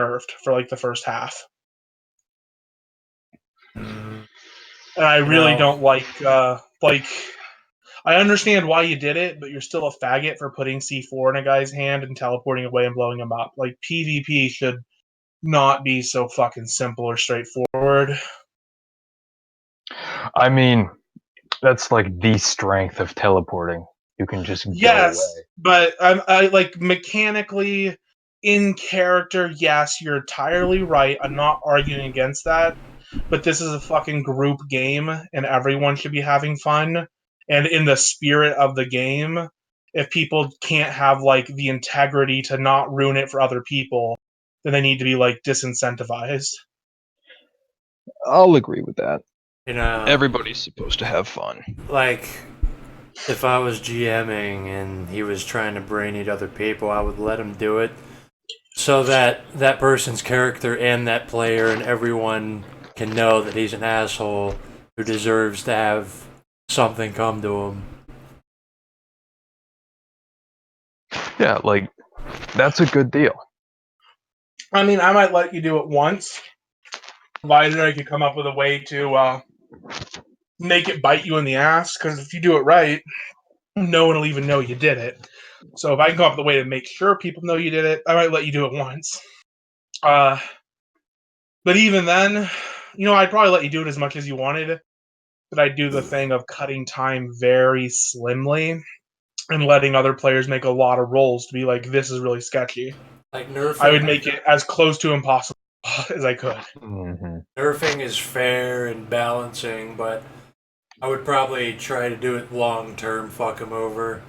nerfed for like the first half. Mm. And I really don't like I understand why you did it, but you're still a faggot for putting C4 in a guy's hand and teleporting away and blowing him up. Like, PvP should not be so fucking simple or straightforward. I mean, that's like the strength of teleporting. You can just go away. But I like mechanically in character, yes, you're entirely right. I'm not arguing against that. But this is a fucking group game and everyone should be having fun. And in the spirit of the game, if people can't have like the integrity to not ruin it for other people, then they need to be like disincentivized. I'll agree with that. You know, Everybody's supposed to have fun. like, if I was GMing and he was trying to brain eat other people, I would let him do it so that that person's character and that player and everyone can know that he's an asshole who deserves to have something come to him. Yeah, like, that's a good deal. I mean, I might let you do it once, provided I could come up with a way to make it bite you in the ass, because if you do it right, no one will even know you did it. So if I can come up with a way to make sure people know you did it, I might let you do it once. But even then, I'd probably let you do it as much as you wanted, but I'd do the thing of cutting time very slimly and letting other players make a lot of rolls to be like, this is really sketchy. Like nerfing, I would make it as close to impossible as I could. Mm-hmm. Nerfing is fair and balancing, but I would probably try to do it long term, fuck him over,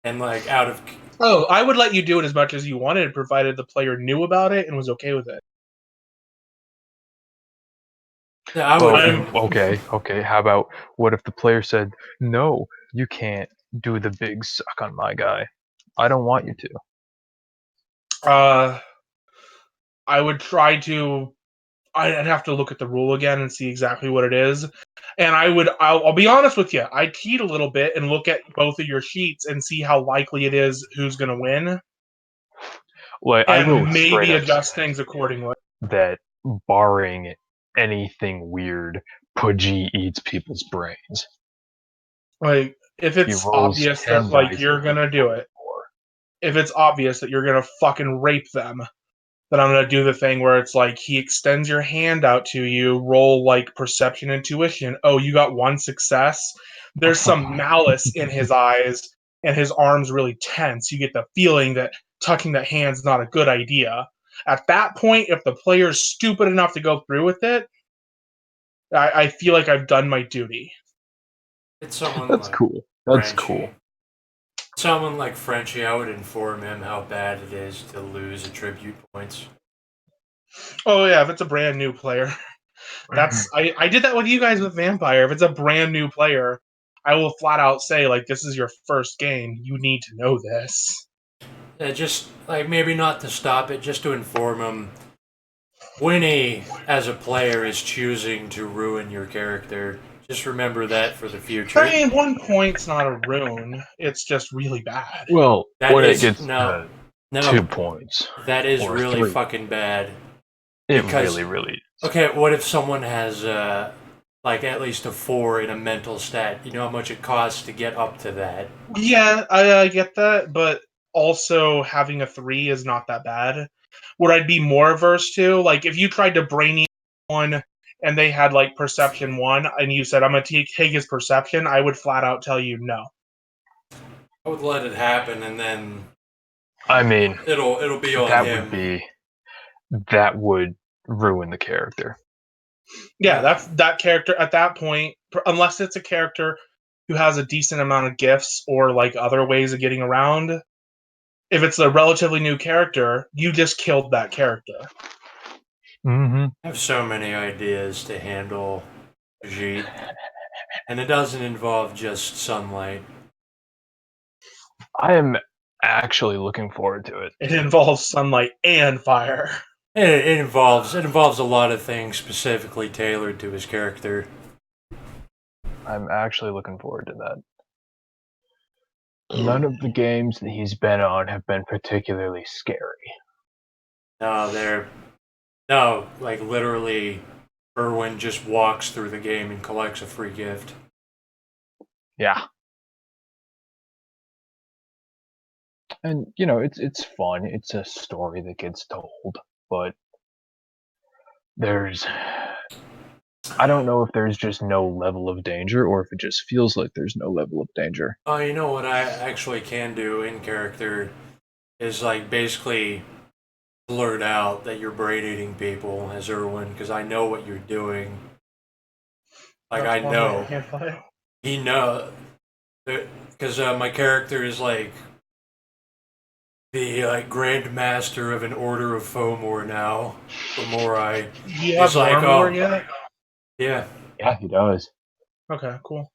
and like out of. Oh, I would let you do it as much as you wanted, provided the player knew about it and was okay with it. Yeah, I would. Well, okay. How about what if the player said, "No, you can't do the big suck on my guy. I don't want you to." I would try to. I'd have to look at the rule again and see exactly what it is. And I'll be honest with you. I'd cheat a little bit and look at both of your sheets and see how likely it is who's going to win. Like, I will And straight maybe up adjust say things accordingly. that barring anything weird, Pudgy eats people's brains. Like, if He it's rolls obvious 10 that, like, dice you're going to do it, if it's obvious that you're going to fucking rape them, then I'm going to do the thing where it's like he extends your hand out to you, roll like perception, intuition. Oh, you got one success. There's some malice in his eyes and his arms really tense. You get the feeling that touching that hand's not a good idea. At that point, if the player's stupid enough to go through with it, I feel like I've done my duty. It's someone That's like cool. That's Frenchie. cool. Someone like Frenchie, I would inform him how bad it is to lose attribute points. Oh yeah, if it's a brand new player. I did that with you guys with Vampire. If it's a brand new player, I will flat out say, like, this is your first game. You need to know this. Yeah, just like maybe not to stop it, just to inform him. Winnie, as a player, is choosing to ruin your character. Just remember that for the future. I mean, 1 point's not a ruin. It's just really bad. Well, That when is- it gets no, to no, 2 points, that is or really 3, fucking bad. it because- really is. Okay, what if someone has like at least a 4 in a mental stat? You know how much it costs to get up to that. Yeah, I get that, but also having a 3 is not that bad. What I'd be more averse to, like, if you tried to brainy one and they had, like, perception 1, and you said, I'm going to take his perception, I would flat out tell you no. I would let it happen, and then I mean, it'll be on that him. that would ruin the character. Yeah, that character at that point, unless it's a character who has a decent amount of gifts or like other ways of getting around. If it's a relatively new character, you just killed that character. Mm-hmm. I have so many ideas to handle Jeet, and it doesn't involve just sunlight. I am actually looking forward to it. It involves sunlight and fire. It involves a lot of things specifically tailored to his character. I'm actually looking forward to that. None of the games that he's been on have been particularly scary. No, they're No, like literally, Erwin just walks through the game and collects a free gift. Yeah. And it's fun. It's a story that gets told, but there's I don't know if there's just no level of danger or if it just feels like there's no level of danger. Oh, you know what I actually can do in character is like basically blurt out that you're brain eating people as Erwin because I know what you're doing. Like That's I one way to know handle it. he know because my character is like the Grand Master of an Order of Fomor now. Fomori. Do you have He's like, Wormlore oh yet? yeah. Yeah, he does. Okay, cool.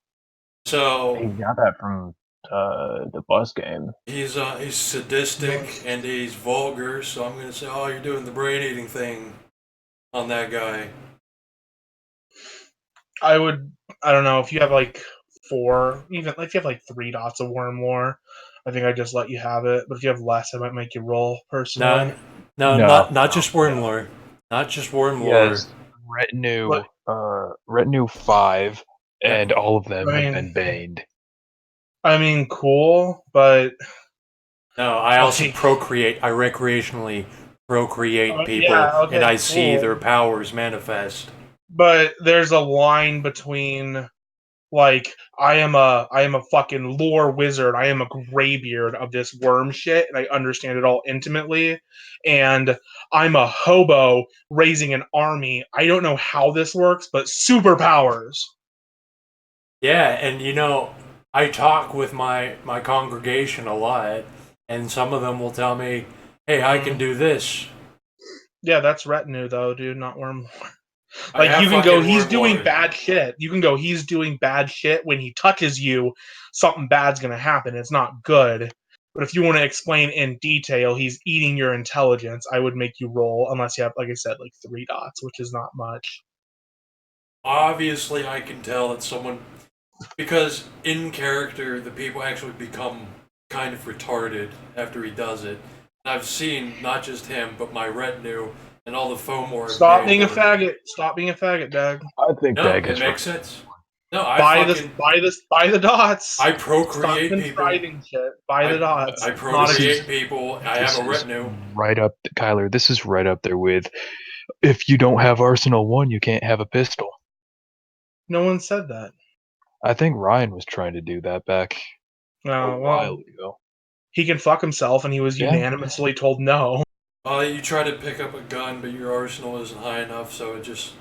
So He got that from the bus game. he's sadistic Nice. and he's vulgar. So I'm gonna say, oh, you're doing the brain eating thing on that guy. I would. I don't know if you have like 4, even if you have like 3 dots of Wormlore. I think I just let you have it. But if you have less, I might make you roll personally. No, no, No, not just Wormlore, not just Wormlore. yes, But retinue 5, Yeah. and all of them I have mean, been baned. cool. But No, I also like, procreate. I recreationally procreate people, yeah, and okay, I see their cool. powers manifest. But there's a line between like I am a fucking lore wizard. I am a graybeard of this worm shit, and I understand it all intimately. And I'm a hobo raising an army. I don't know how this works, but superpowers. Yeah, and I talk with my congregation a lot, and some of them will tell me, "Hey, I can Mm. do this. Yeah, that's retinue though, dude, not worm. I Like have you can go, fucking he's doing Wormlord." bad shit. You can go, he's doing bad shit. When he touches you, something bad's gonna happen. It's not good. But if you want to explain in detail, he's eating your intelligence. I would make you roll, unless you have, like I said, like 3 dots, which is not much. Obviously, I can tell that someone because in character the people actually become kind of retarded after he does it. I've seen not just him, but my retinue and all the Fomor I've Stop made being a that are. faggot. Stop being a faggot, Dag. I think No, Dag it is right. makes sense. No, Buy this. Buy this. Buy the dots. I Stop procreate people. contriving shit. Buy the I dots. I It's not a. This is procreate people. I have this a is retinue. right up, Kyler. This is right up there with if you don't have Arsenal 1, you can't have a pistol. No one said that. I think Ryan was trying to do that back a No, while well, ago. he can fuck himself, and he was Yeah. unanimously told no. You try to pick up a gun, but your arsenal isn't high enough, so it just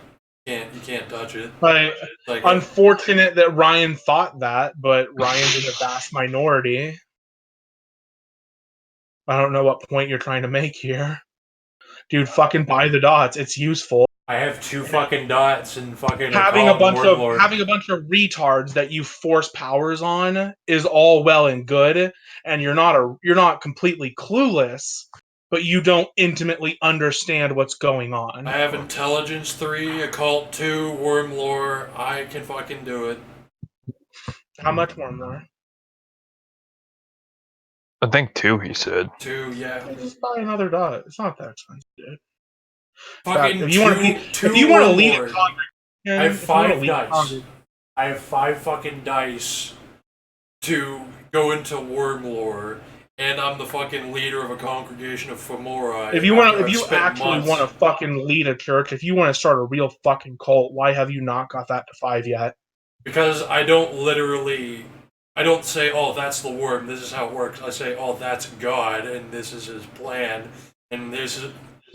can't. You can't touch it. Like, Like unfortunate that Ryan thought that, but Ryan's in a vast minority. I don't know what point you're trying to make here. Dude, fucking buy the dots. It's useful. I have 2 fucking dots and fucking a Having a call bunch of Wormlord. having a bunch of retards that you force powers on is all well and good, and you're not completely clueless, but you don't intimately understand what's going I on. have intelligence 3, occult 2, Wormlore. I can fucking do it. How much more? I think 2, he said. 2, yeah. Just buy another dot. It's not that expensive, dude. In fact, Fucking if you want to be, two if you want to lead a Wormlord. I have congregation, if you want to 5 lead a dice. congregation, I have 5 fucking dice to go into Wormlore, and I'm the fucking leader of a congregation of Fomori. After if I've you spent actually want months. to fucking lead a church, if you want to start a real fucking cult, why have you not got that to 5 yet? Because I don't say, oh, that's the worm, this is how it works. I say, oh, that's God, and this is his plan, and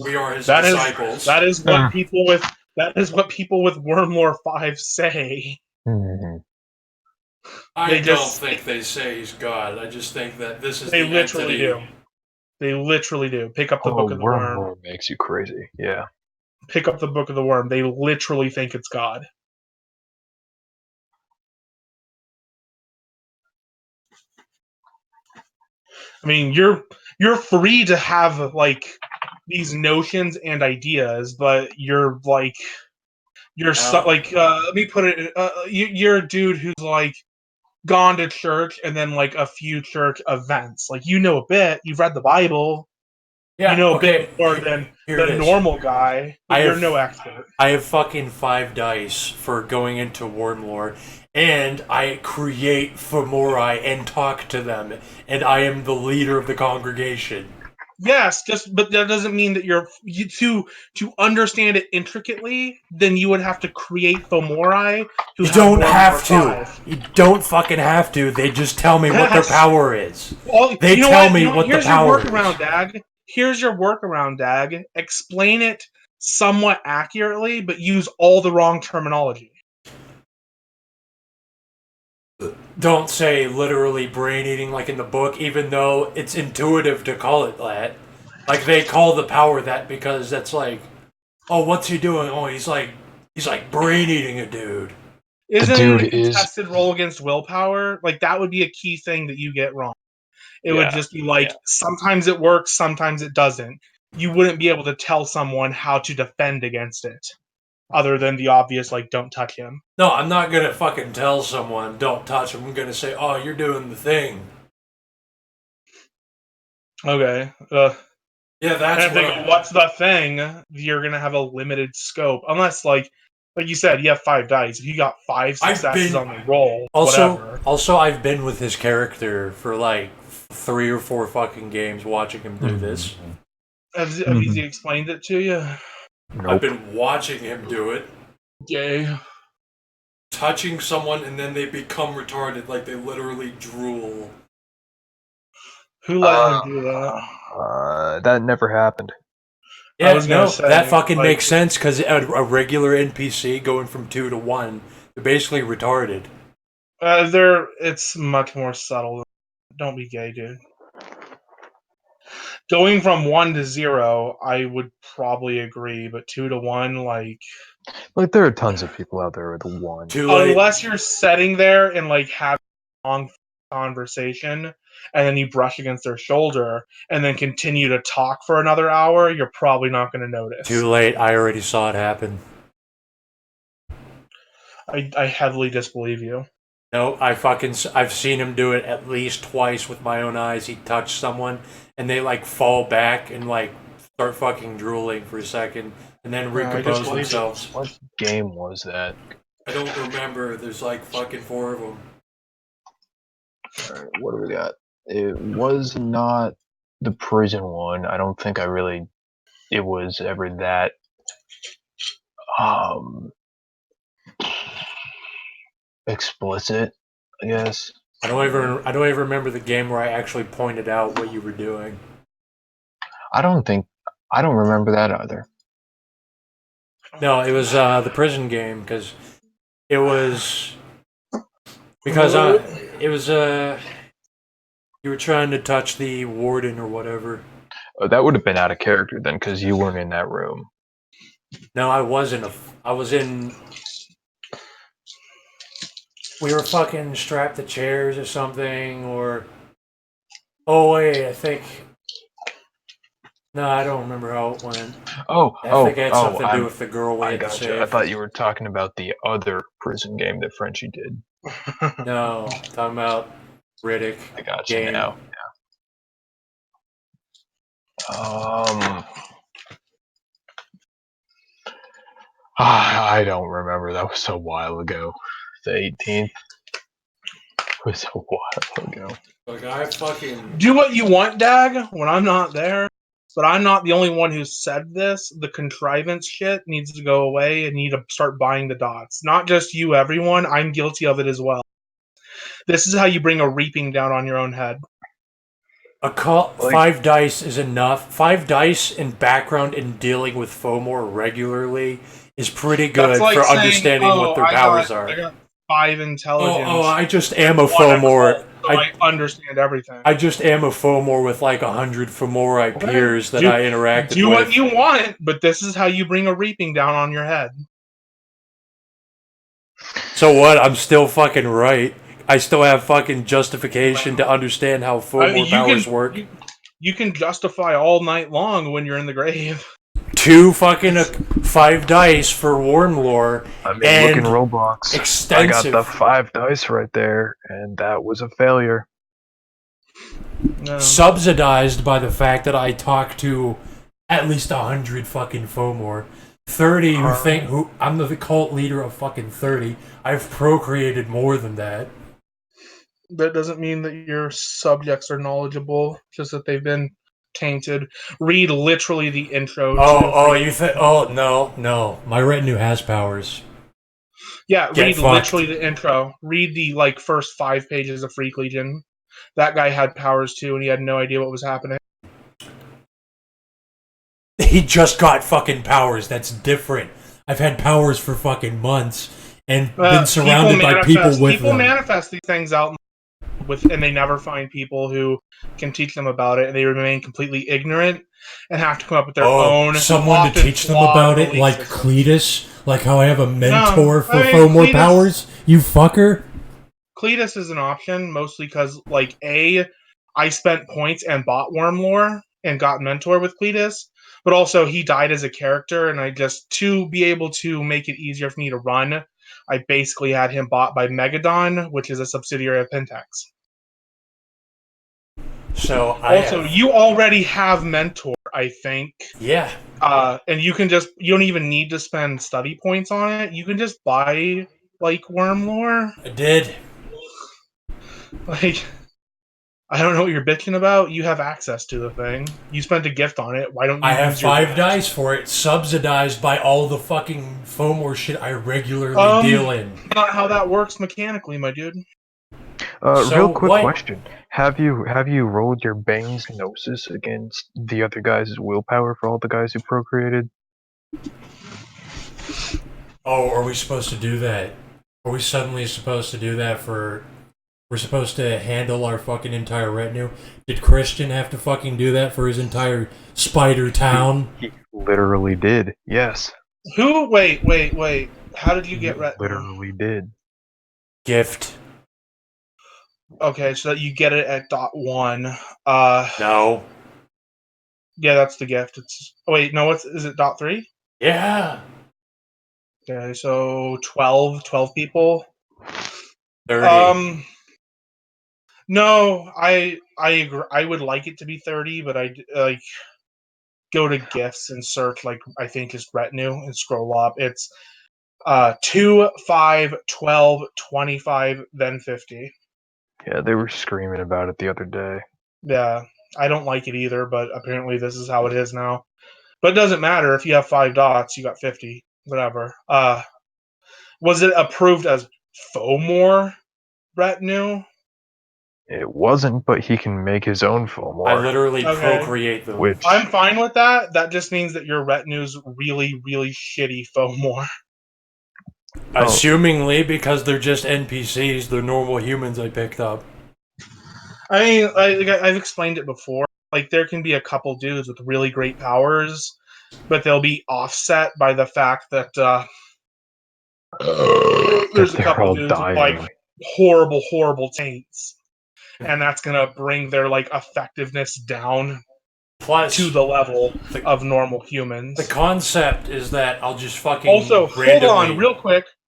we are his That is disciples. that is what people with Wormlore 5 say. Mhm. I They don't just think they say he's God. I just think that this is they the literally entity. do. They literally do. Pick up the Oh, Book of the Worm. Wormlore makes you crazy. Yeah. Pick up the Book of the Worm. They literally think it's God. I mean, you're free to have like these notions and ideas, but Now, let me put it. You're a dude who's like gone to church and then like a few church events. Like you know a bit. You've read the Bible. Yeah, You know a okay. bit more than Here the it is. normal guy, but I you're have- no expert. I have fucking 5 dice for going into Wormlore, and I create Fomori and talk to them, and I am the leader of the congregation. Yes, but that doesn't mean that to understand it intricately. Then you would have to create Fomori who You have don't Wormlore have to. 5. You don't fucking have to. They just tell me what their Yes. power is. Well, They you know tell what? me what the Here's your power workaround, is. Dag. Here's your workaround, Dag. Explain it somewhat accurately, but use all the wrong terminology. Don't say literally brain eating like in the book, even though it's intuitive to call it that. Like they call the power that because that's like, oh, what's he doing? Oh, he's like brain eating a dude. Isn't dude it a is- contested roll against willpower? Like that would be a key thing that you get wrong. It would Yeah, just be like sometimes it works, sometimes it doesn't. You wouldn't be able to tell someone how to defend against it, other than the obvious like don't touch him. No, I'm not gonna fucking tell someone don't touch him. I'm gonna say, oh, you're doing the thing. Okay. Yeah, And that's if they go, what's the thing? You're gonna have a limited scope, unless like you said, you have 5 dice. If you got 5 successes on the roll, whatever. Also, I've been with his character for like 3 or 4 fucking games, watching him do this. Have Easy explained it to you? I've nope. been watching him do it. Yay. Touching someone and then they become retarded, like they literally drool. Who let him do that? That never happened. Yeah, was gonna no, say, that fucking like- makes sense because a regular NPC going from 2 to 1, they're basically retarded. It's much more subtle. Don't be gay, dude. Going from 1 to 0, I would probably agree, but 2 to 1, like Like there are tons of people out there with 1. Too late. unless you're sitting there and like having a long conversation, and then you brush against their shoulder, and then continue to talk for another hour, you're probably not going to notice. Too late. I already saw it happen. I heavily disbelieve you. No, I've seen him do it at least twice with my own eyes. He touched someone and they like fall back and like start fucking drooling for a second and then recompose themselves. What game was that? I don't remember. There's like fucking 4 of them. Alright, what do we got? It was not the prison one. I don't think it was ever that explicit, I guess. I don't even remember the game where I actually pointed out what you were doing. I don't remember that either. No, it was the prison game because it was you were trying to touch the warden or whatever. Oh, that would have been out of character then, because you weren't in that room. No, I wasn't. I was in. We were fucking strapped to chairs or something, or. Oh wait, I think. No, I don't remember how it went. I think it had something to do with the girl we I had to gotcha. save. I thought you were talking about the other prison game that Frenchie did. No, talking about Riddick. I gotcha game. now. Yeah. I don't remember. That was a while ago. The 18th was a while ago. Like I fucking. Do what you want, Dag, when I'm not there. But I'm not the only one who said this. The contrivance shit needs to go away and need to start buying the dots. Not just you, everyone. I'm guilty of it as well. This is how you bring a reaping down on your own head. 5 dice is enough. 5 dice in background in dealing with FOMOR regularly is pretty good That's like for saying, understanding what their powers are. I got 5 intelligence. I just am a FOMOR. So I understand everything. I just am a FOMOR with like 100 FOMORI peers that I interacted with. Do what you want, but this is how you bring a reaping down on your head. So what? I'm still fucking right. I still have fucking justification to understand how FOMOR powers work. You can justify all night long when you're in the grave. 2 fucking 5 dice for Wormlore. I mean, and look in Roblox. extensive. I got the 5 dice right there, and that was a failure. No. subsidized by the fact that I talk to at least 100 fucking FOMOR. 30 who I'm the cult leader of fucking 30. I've procreated more than that. That doesn't mean that your subjects are knowledgeable, just that they've been tainted. Read literally the intro to No. My retinue has powers. Yeah, Get read fucked. literally the intro. Read the first 5 pages of Freak Legion. That guy had powers too, and he had no idea what was happening. He just got fucking powers. That's different. I've had powers for fucking months and been surrounded by people with people them. manifest these things out and they never find people who can teach them about it, and they remain completely ignorant and have to come up with their own someone to teach them about it, like systems. Cletus, like how I have a mentor for FOMOR Cletus, powers. You fucker. Cletus is an option mostly because, I spent points and bought Worm Lore and got mentor with Cletus, but also he died as a character, and I just to be able to make it easier for me to run, I basically had him bought by Megadon, which is a subsidiary of Pentex. So you already have mentor, I think. Yeah. And you don't even need to spend study points on it. You can just buy Worm Lore. I did. I don't know what you're bitching about. You have access to the thing. You spent a gift on it. Why don't you I have use your 5 gift? dice for it, subsidized by all the fucking FOMOR shit I regularly deal in. Not how that works mechanically, my dude. Real quick question: Have you rolled your Bane's Gnosis against the other guys' willpower for all the guys who procreated? Oh, are we supposed to do that? Are we suddenly supposed to do that for... We're supposed to handle our fucking entire retinue? Did Christian have to fucking do that for his entire spider town? He literally did, yes. Who? Wait. How did you get retinue? Literally did. Gift. Okay, so you get it at .1. No. Yeah, that's the gift. Is it .3? Yeah. Okay, so 12 people. 30. No, I agree. I would like it to be 30, but I go to gifts and search I think is retinue and scroll up. It's 2, 5, 12, 25, then 50. Yeah, they were screaming about it the other day. Yeah, I don't like it either, but apparently this is how it is now. But it doesn't matter if you have 5 dots, you got 50. Whatever. Was it approved as FOMOR retinue? It wasn't, but he can make his own FOMOR. I literally procreate them. Which I'm fine with that. That just means that your retinue's really, really shitty FOMOR. Assumingly, because they're just NPCs, they're normal humans I picked up. I mean, I've explained it before. There can be a couple dudes with really great powers, but they'll be offset by the fact that there's a couple dudes with horrible taints, and that's gonna bring their effectiveness down to the level of normal humans. The concept is that I'll just fucking also randomly... hold on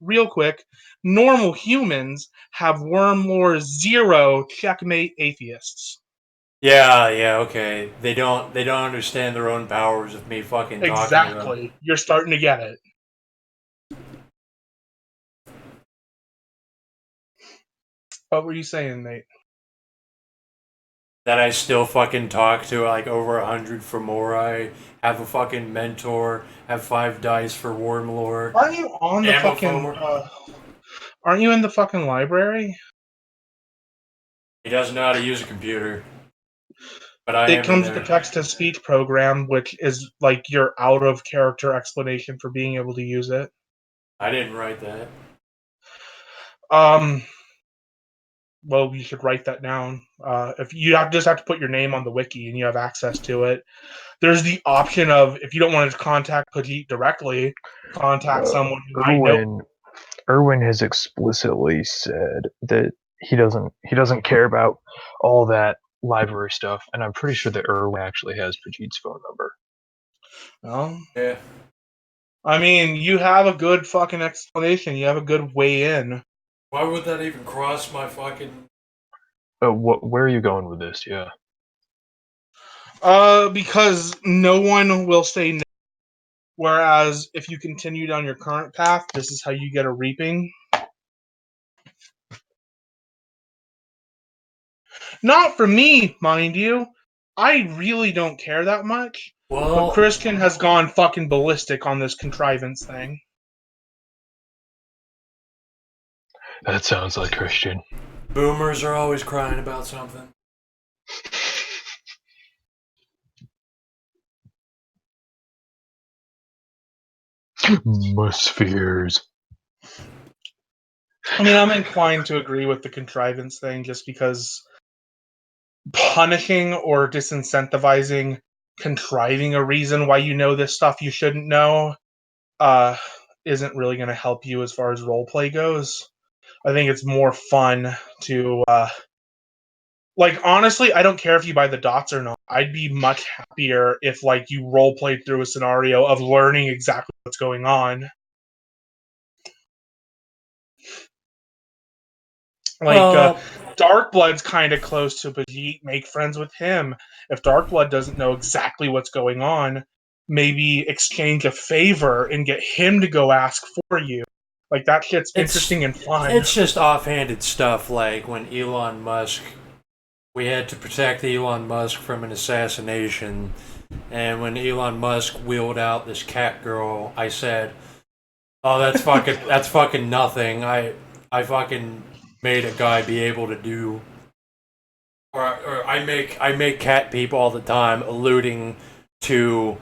real quick. Normal humans have Worm Lore 0 checkmate atheists. Yeah, okay. They don't understand their own powers of me fucking talking to them. Exactly. You're starting to get it. What were you saying, mate? That I still fucking talk to over 100 for more. I have a fucking mentor, have 5 dice for Worm Lore. Aren't you on the fucking aren't you in the fucking library? He doesn't know how to use a computer. But it comes with the text-to-speech program, which is your out-of-character explanation for being able to use it. I didn't write that. Well, you should write that down. If you just have to put your name on the wiki and you have access to it. There's the option of, if you don't want to contact Pajit directly, contact someone who might know. Erwin has explicitly said that he doesn't care about all that library stuff, and I'm pretty sure that Erwin actually has Pajit's phone number. Well, yeah. I mean, you have a good fucking explanation. You have a good way in. Why would that even cross my fucking... Where are you going with this? Yeah. Because no one will say no. Whereas if you continue down your current path, this is how you get a reaping. Not for me, mind you. I really don't care that much. But Well, Christian has gone fucking ballistic on this contrivance thing. That sounds like Christian. boomers are always crying about something. Muspheres. I mean, I'm inclined to agree with the contrivance thing just because punishing or disincentivizing contriving a reason why you know this stuff you shouldn't know uh, isn't really going to help you as far as roleplay goes. I think it's more fun to like honestly, I don't care if you buy the dots or not. I'd be much happier if like you role played through a scenario of learning exactly what's going on. Like Well, Darkblood's kind of close to Bajit. Make friends with him. If Darkblood doesn't know exactly what's going on, maybe exchange a favor and get him to go ask for you. Like that shit's it's interesting and fun. it's just offhanded stuff like when Elon Musk, we had to protect Elon Musk from an assassination, and when Elon Musk wheeled out this cat girl, I said, "Oh, that's fucking nothing. I fucking made a guy be able to do, or I make cat people all the time, alluding to."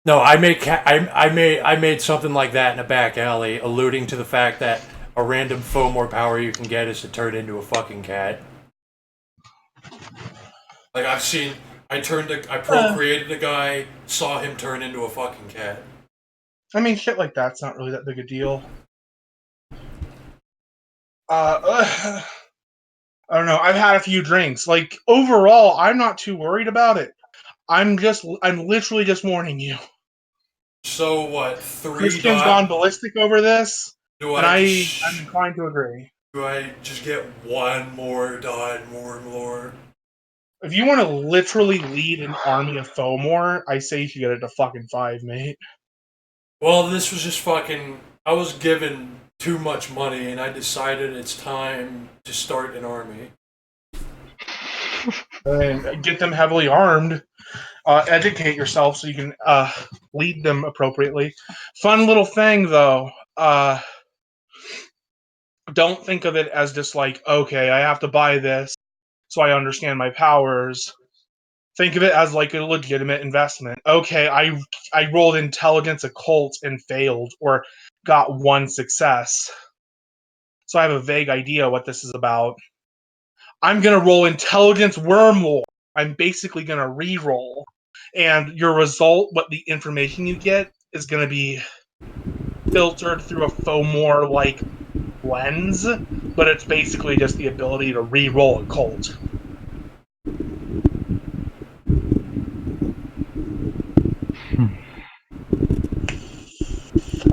No, I made something like that in a back alley, alluding to the fact that a random Fomor power you can get is to turn into a fucking cat. Like I've seen, I Uh, procreated a guy, saw him turn into a fucking cat. I mean, shit like that's not really that big a deal. I don't know. I've had a few drinks. Like overall, I'm not too worried about it. I'm literally just warning you. So what? Three Christian's dot? gone ballistic over this, Do and I I'm just inclined to agree. do I just get one more dot more? If you want to literally lead an army of Fomor, I say you should get it to fucking 5, mate. Well, this was just fucking. I was given too much money, and I decided it's time to start an army. And get them heavily armed. Educate yourself so you can lead them appropriately. Fun little thing, though. Don't think of it as just like, okay, I have to buy this so I understand my powers. Think of it as like a legitimate investment. Okay, I rolled intelligence occult and failed, or got one success. So I have a vague idea what this is about. I'm gonna roll intelligence wormhole. I'm basically gonna re-roll. And your result, what the information you get, is gonna be filtered through a FOMOR like lens, but it's basically just the ability to re-roll occult.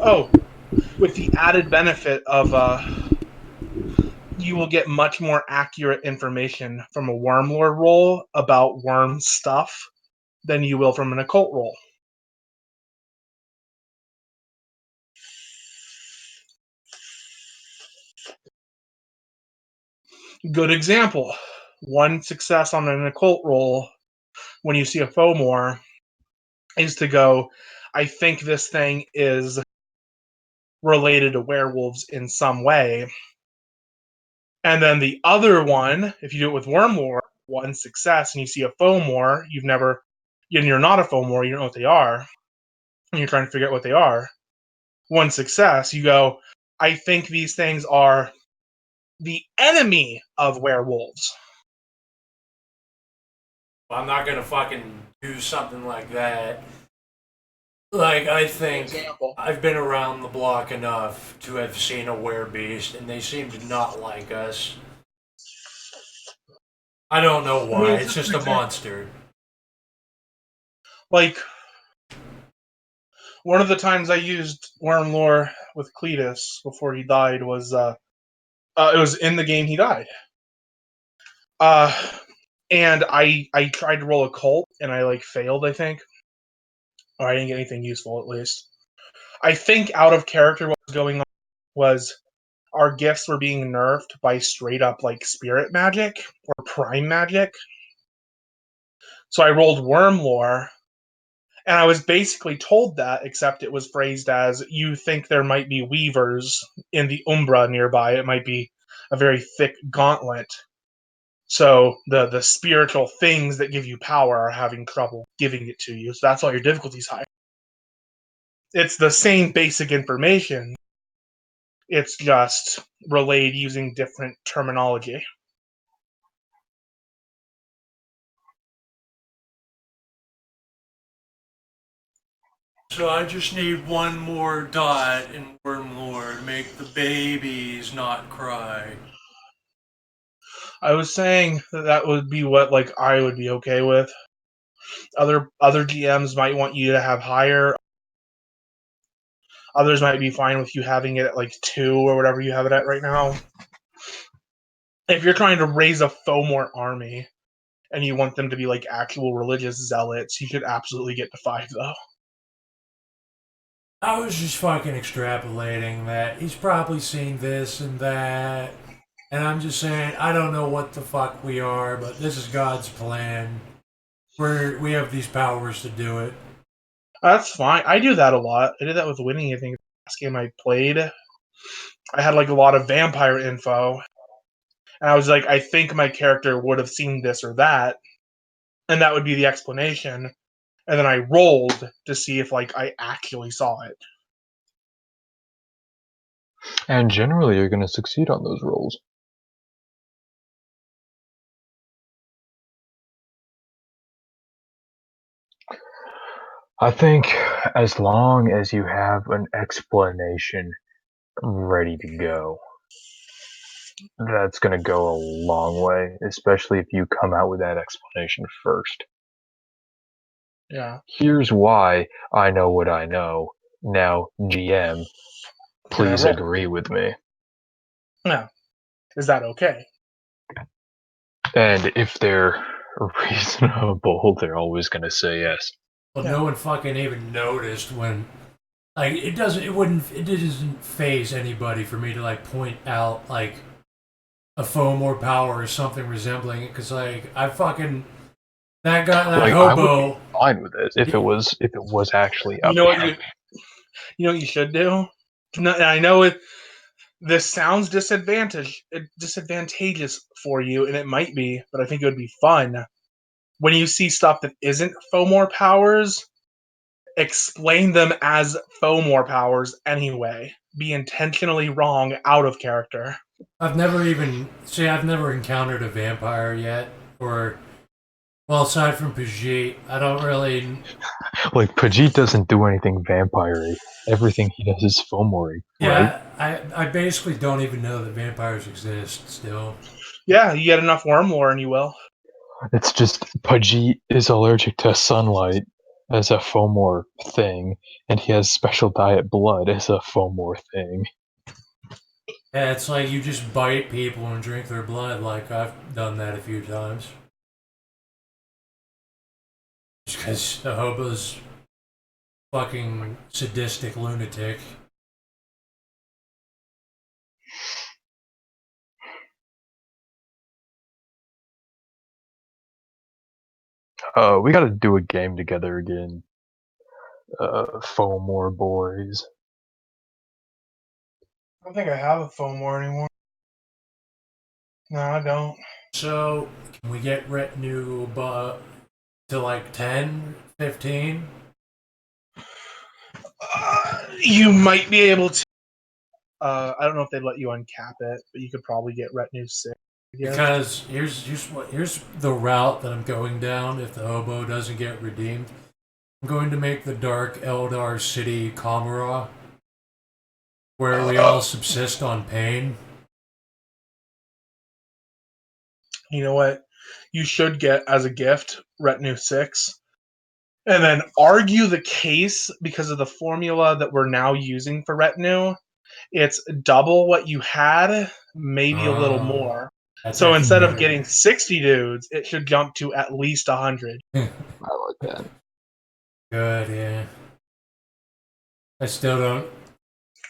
Oh, with the added benefit of you will get much more accurate information from a wormlore roll about worm stuff than you will from an occult roll. Good example. One success on an occult roll when you see a FOMOR is to go, I think this thing is related to werewolves in some way. And then the other one, if you do it with Wormlore, one success and you see a FOMOR, you're not a FOMOR, you don't know what they are, and you're trying to figure out what they are. One success, you go, I think these things are the enemy of werewolves. I'm not gonna fucking do something like that. Like, I think Example. I've been around the block enough to have seen a werebeast, and they seem to not like us. I don't know I mean, why. it's It's just just an a example. monster. Like, one of the times I used Wormlore with Cletus before he died was, it was in the game he died. Uh, and I tried to roll a cult, and I like failed, I think, or I didn't get anything useful at least. I think out of character, what was going on was our gifts were being nerfed by straight up like spirit magic or prime magic. So I rolled worm lore, and I was basically told that, except it was phrased as you think there might be weavers in the Umbra nearby. It might be a very thick gauntlet. So the spiritual things that give you power are having trouble giving it to you. So that's why your difficulty's high. It's the same basic information. It's just relayed using different terminology. So I just need one more dot in Worm Lore to make the babies not cry. I was saying that would be what like I would be okay with. Other GMs might want you to have higher. Others might be fine with you having it at like 2 or whatever you have it at right now. If you're trying to raise a Fomor army and you want them to be like actual religious zealots, you should absolutely get to 5 though. I was just fucking extrapolating that he's probably seen this and that. And I'm just saying, I don't know what the fuck we are, but this is God's plan. We have these powers to do it. That's fine. I do that a lot. I did that with Winning, I think, the last game I played. I had like a lot of vampire info. And I was like, I think my character would have seen this or that. And that would be the explanation. And then I rolled to see if like I actually saw it. And generally, you're going to succeed on those rolls. I think as long as you have an explanation ready to go, that's going to go a long way, especially if you come out with that explanation first. Yeah. Here's why I know what I know. Now, GM, please agree with me. Yeah. Is that okay? And if they're reasonable, they're always going to say yes. Well, Yeah. no one fucking even noticed when, like, it doesn't phase anybody for me to like point out like a Fomor power or something resembling it, because like I fucking that guy that Like, hobo. I would be fine with it if it was actually You up know what here. you know what you should do? I know this sounds disadvantageous for you, and it might be, but I think it would be fun. When you see stuff that isn't Fomor powers, explain them as Fomor powers anyway. Be intentionally wrong out of character. I've never encountered a vampire yet, or well, aside from Pajit, I don't really. Like, Pajit doesn't do anything vampire-y. Everything he does is Fomori, right? Yeah, I basically don't even know that vampires exist still. Yeah, you get enough worm lore and you will. It's just Pajit is allergic to sunlight as a Fomor thing, and he has special diet blood as a Fomor thing. Yeah, it's like you just bite people and drink their blood. Like I've done that a few times. Just because the hobo's fucking sadistic lunatic. We gotta do a game together again. Fomor boys. I don't think I have a Fomor anymore. No, I don't. So, can we get retinue to like 10, 15? You might be able to. I don't know if they'd let you uncap it, but you could probably get retinue 6. Because here's the route that I'm going down if the hobo doesn't get redeemed. I'm going to make the Dark Eldar City Kamara, where we all subsist on pain. You know what? You should get as a gift retinue 6. And then argue the case because of the formula that we're now using for retinue. It's double what you had, maybe a little more. That's So actually instead of better. getting 60 dudes, it should jump to at least 100. I like that. Good, yeah. I still don't.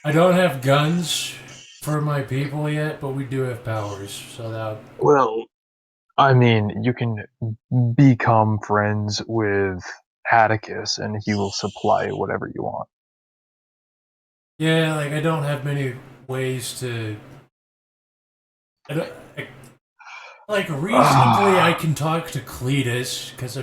I don't have guns for my people yet, but we do have powers, so that. Well, I mean, you can become friends with Atticus, and he will supply whatever you want. Yeah, like I don't have many ways to. I don't. Like reasonably, I can talk to Cletus because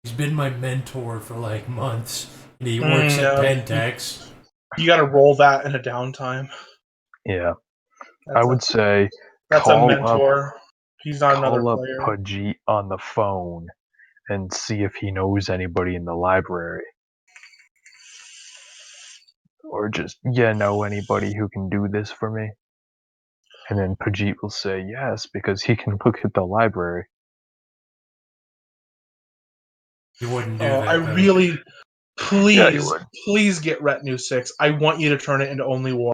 he's been my mentor for like months, and he works at No, Pentex. you got to roll that in a downtime. Yeah, I That's would say a call up mentor. He's not another player. Pajit on the phone and see if he knows anybody in the library. Or just, know anybody who can do this for me? And then Pajit will say yes, because he can look at the library. You wouldn't do Oh, I that though. really, Yeah, he please, would. please get Retinue 6. I want you to turn it into Only War.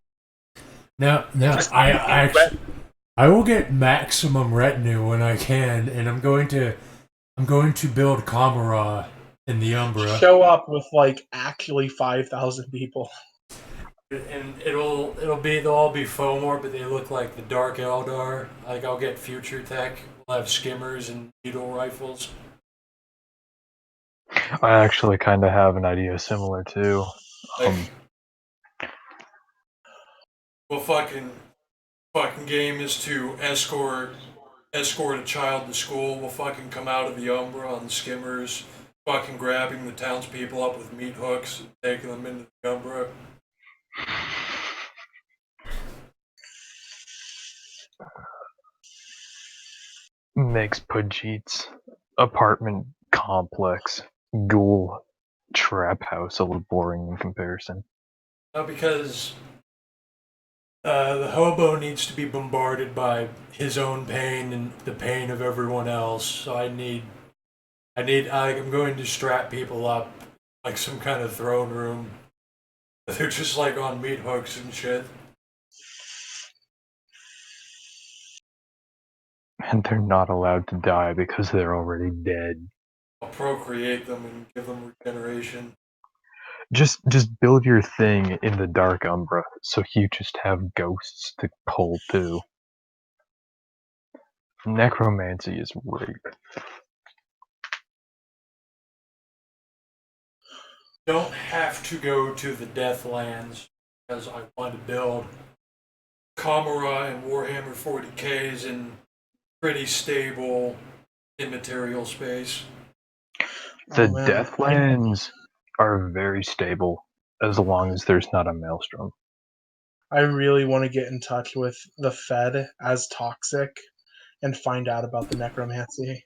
No, Just I make it actually I will get maximum retinue when I can, and I'm going to build Kamara in the Umbra. show up with like actually 5,000 people. And they'll all be Fomor, but they look like the Dark Eldar. Like I'll get future tech. We'll have skimmers and needle rifles. I actually kind of have an idea similar too. Like, well, fucking game is to escort a child to school. We'll fucking come out of the Umbra on the skimmers, fucking grabbing the townspeople up with meat hooks and taking them into the Umbra. Makes Pajit's apartment complex ghoul trap house a little boring in comparison. Because the hobo needs to be bombarded by his own pain and the pain of everyone else. So I'm going to strap people up like some kind of throne room. They're just like on meat hooks and shit. And they're not allowed to die because they're already dead. I'll procreate them and give them regeneration. Just build your thing in the Dark Umbra, so you just have ghosts to pull to. Necromancy is rape. Don't have to go to the Deathlands because I want to build Kamara and Warhammer 40Ks in pretty stable immaterial space. The man. Deathlands are very stable as long as there's not a maelstrom. I really want to get in touch with the Fed as toxic and find out about the necromancy.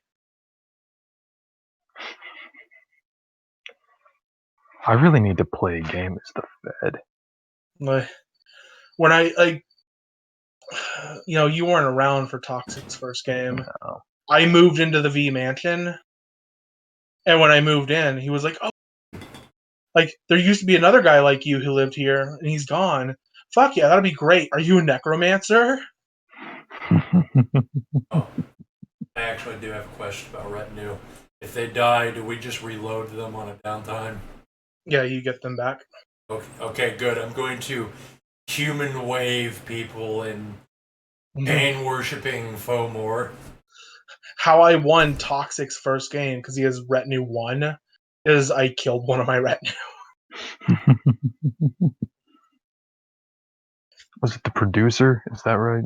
I really need to play a game as the Fed. Like, when you weren't around for Toxic's first game. No. I moved into the V Mansion, and when I moved in, he was like, "Oh, like there used to be another guy like you who lived here, and he's gone. Fuck yeah, that'd be great. Are you a necromancer?" Oh, I actually do have a question about retinue. If they die, do we just reload them on a downtime? Yeah, you get them back. Okay, good. I'm going to human wave people in pain worshipping Fomor. How I won Toxic's first game because he has retinue 1 is I killed one of my retinue. Was it the producer? Is that right?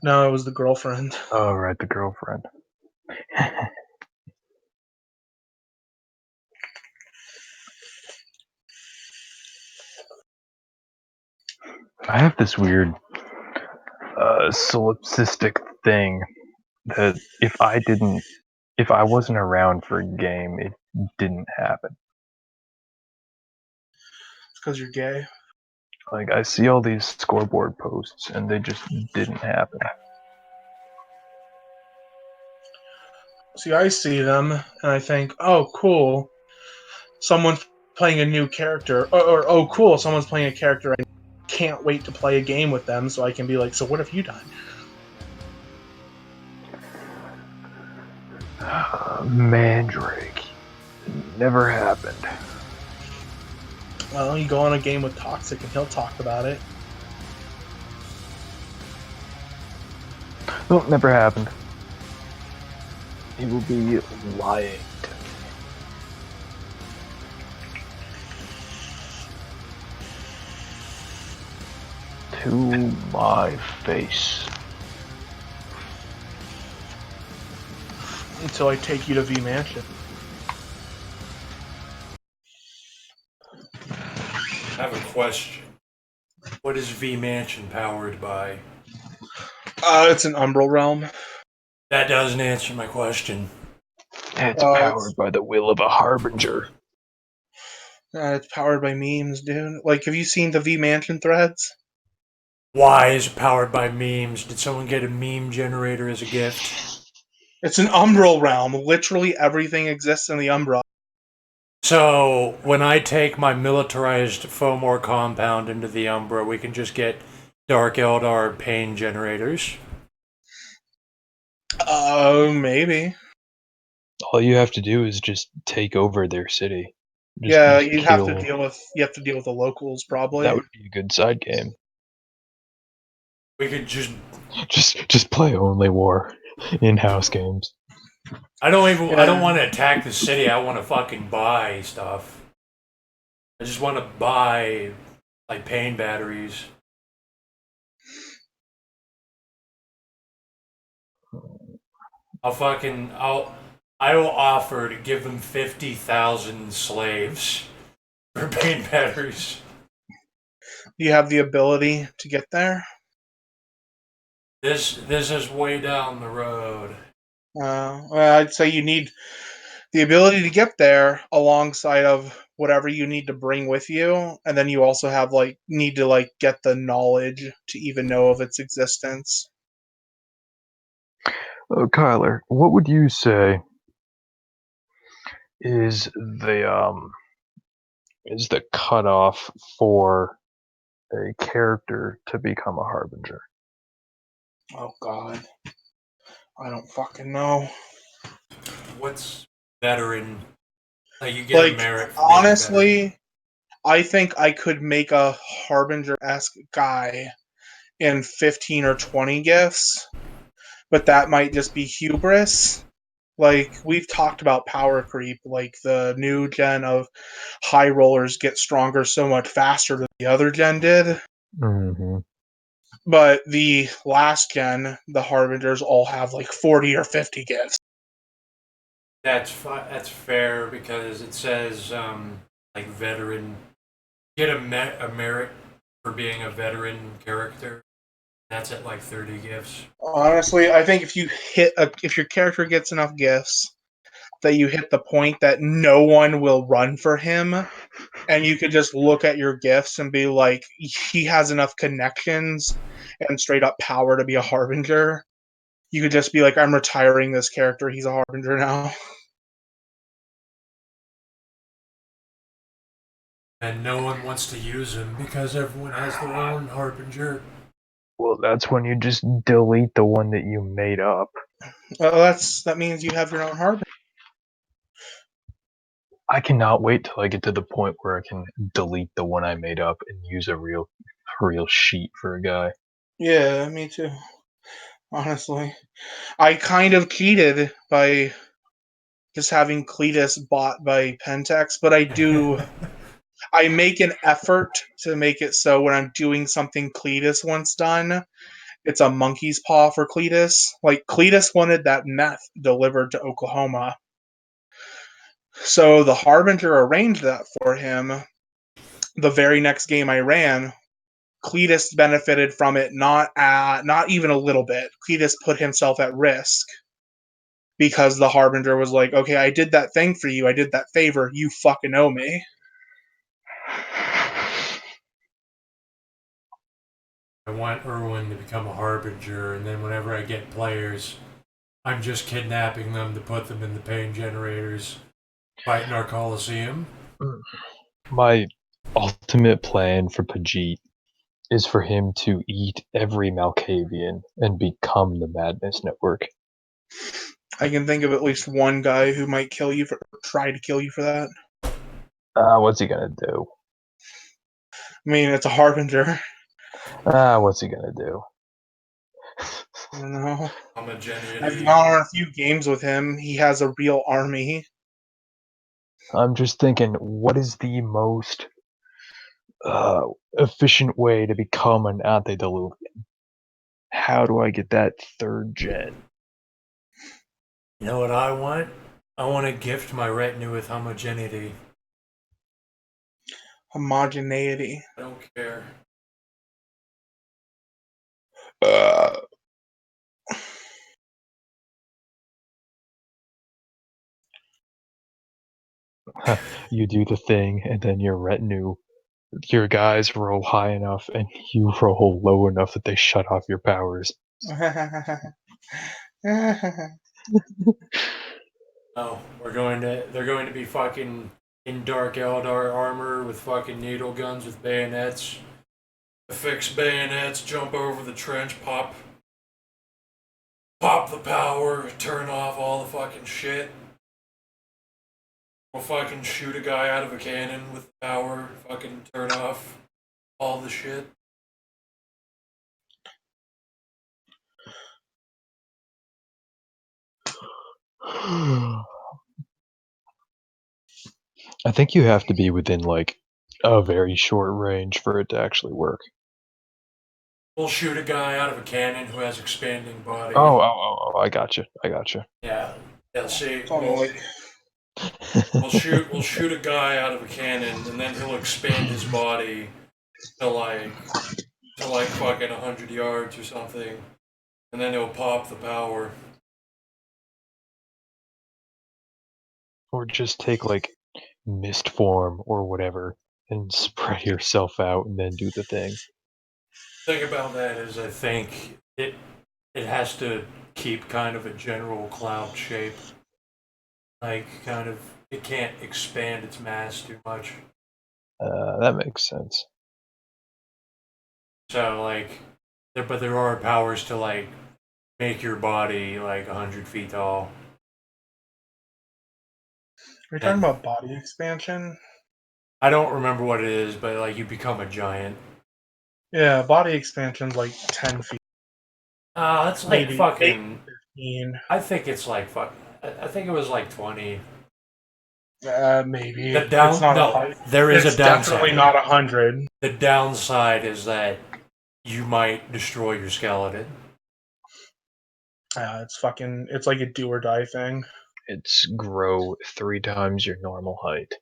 No, it was the girlfriend. Oh, right, the girlfriend. I have this weird solipsistic thing that if I wasn't around for a game, it didn't happen. It's because you're gay. Like, I see all these scoreboard posts and they just didn't happen. See, I see them and I think, oh, cool. Someone's playing a new character. Or oh, cool, someone's playing a character. I can't wait to play a game with them so I can be like, so what have you done? Mandrake. Never happened. Well, you go on a game with Toxic and he'll talk about it. Nope, never happened. He will be lying to me. To my face. Until I take you to V Mansion. I have a question. What is V Mansion powered by? It's an Umbral Realm. That doesn't answer my question. It's Uh, powered by the will of a harbinger. It's powered by memes, dude. Like, have you seen the V Mansion threads? Why is it powered by memes? Did someone get a meme generator as a gift? It's an Umbral Realm. Literally everything exists in the Umbra. So when I take my militarized Fomor compound into the Umbra, we can just get Dark Eldar pain generators. Maybe. All you have to do is just take over their city. Yeah, Just you have to kill. deal with the locals probably. That would be a good side game. We could just. Just play only war in-house games. I don't Yeah. want to attack the city. I want to fucking buy stuff. I just want to buy like pain batteries. I will offer to give them 50,000 slaves for pain batteries. You have the ability to get there. This is way down the road. Well, I'd say you need the ability to get there alongside of whatever you need to bring with you, and then you also have need to get the knowledge to even know of its existence. Kyler, what would you say is the cutoff for a character to become a harbinger? Oh God, I don't fucking know. What's veteran? Like you get a Like merit for being a veteran. honestly, I think I could make a harbinger-esque guy in 15 or 20 gifts, but that might just be hubris. Like we've talked about power creep, like the new gen of high rollers get stronger so much faster than the other gen did. Mm-hmm. But the last gen, the harbingers all have like 40 or 50 gifts. That's fair because it says like veteran. Get a merit for being a veteran character. That's at like 30 gifts. Honestly, I think if your character gets enough gifts that you hit the point that no one will run for him, and you could just look at your gifts and be like, he has enough connections and straight up power to be a harbinger. You could just be like, I'm retiring this character. He's a harbinger now. And no one wants to use him because everyone has their own harbinger. Well, that's when you just delete the one that you made up. Well, that means you have your own harbinger. I cannot wait till I get to the point where I can delete the one I made up and use a real sheet for a guy. Yeah, me too. Honestly, I kind of cheated by just having Cletus bought by Pentex, but I make an effort to make it so when I'm doing something Cletus wants done, it's a monkey's paw for Cletus. Like Cletus wanted that meth delivered to Oklahoma. So the Harbinger arranged that for him. The very next game I ran, Cletus benefited from it not even a little bit. Cletus put himself at risk because the Harbinger was like, okay, I did that thing for you. I did that favor. You fucking owe me. I want Irwin to become a harbinger, and then whenever I get players, I'm just kidnapping them to put them in the pain generators, fighting our Coliseum. My ultimate plan for Pajit is for him to eat every Malkavian and become the Madness Network. I can think of at least one guy who might try to kill you for that. What's he gonna do? I mean, it's a harbinger. What's he gonna do? I don't know. I've Homogeneity. gone on a few games with him. He has a real army. I'm just thinking, what is the most efficient way to become an antediluvian? How do I get that third gen? You know what I want? I want to gift my retinue with homogeneity. Homogeneity. I don't care. Uh, You do the thing, and then your retinue, your guys roll high enough, and you roll low enough that they shut off your powers. Oh, they're going to be fucking in Dark Eldar armor with fucking needle guns with bayonets. Affix bayonets, jump over the trench, pop the power, turn off all the fucking shit. We'll fucking shoot a guy out of a cannon with power, fucking turn off all the shit. I think you have to be within like a very short range for it to actually work. We'll shoot a guy out of a cannon who has expanding body. I got you. Yeah. Yeah, see, totally. we'll shoot a guy out of a cannon and then he'll expand his body to like fucking 100 yards or something. And then he'll pop the power. Or just take like mist form or whatever and spread yourself out and then do the thing. Thing about that is I think it has to keep kind of a general cloud shape. Like kind of it can't expand its mass too much. That makes sense. So like there are powers to like make your body like 100 feet tall. Are you talking about body expansion? I don't remember what it is, but like you become a giant. Yeah, body expansion's like 10 feet. That's like Maybe fucking. 15. I think it's like fuck. I think it was like 20. Maybe. The It's down not no, a there is a It's definitely downside. not 100. The downside is that you might destroy your skeleton. It's like a do or die thing. It's grow 3 times your normal height.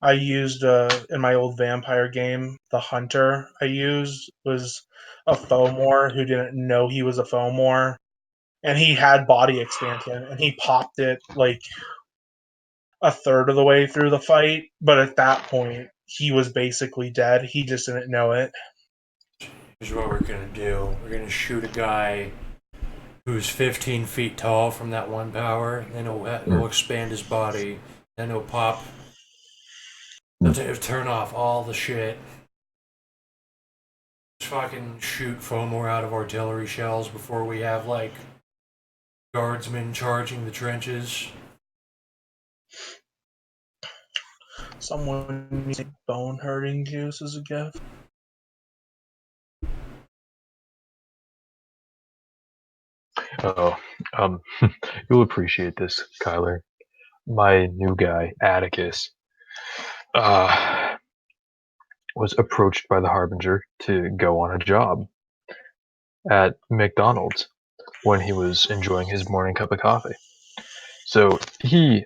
I used in my old vampire game, the hunter I used was a Fomor who didn't know he was a Fomor, and he had body expansion, and he popped it like a third of the way through the fight. But at that point, he was basically dead. He just didn't know it. Here's what we're gonna do. We're gonna shoot a guy who's 15 feet tall from that one power. Then he'll expand his body. Then he'll pop. He'll turn off all the shit. Just fucking shoot Fomor out of artillery shells before we have like guardsmen charging the trenches. Someone needs bone hurting juice as a gift. Oh, you'll appreciate this, Kyler. My new guy, Atticus, uh, was approached by the Harbinger to go on a job at McDonald's when he was enjoying his morning cup of coffee. So he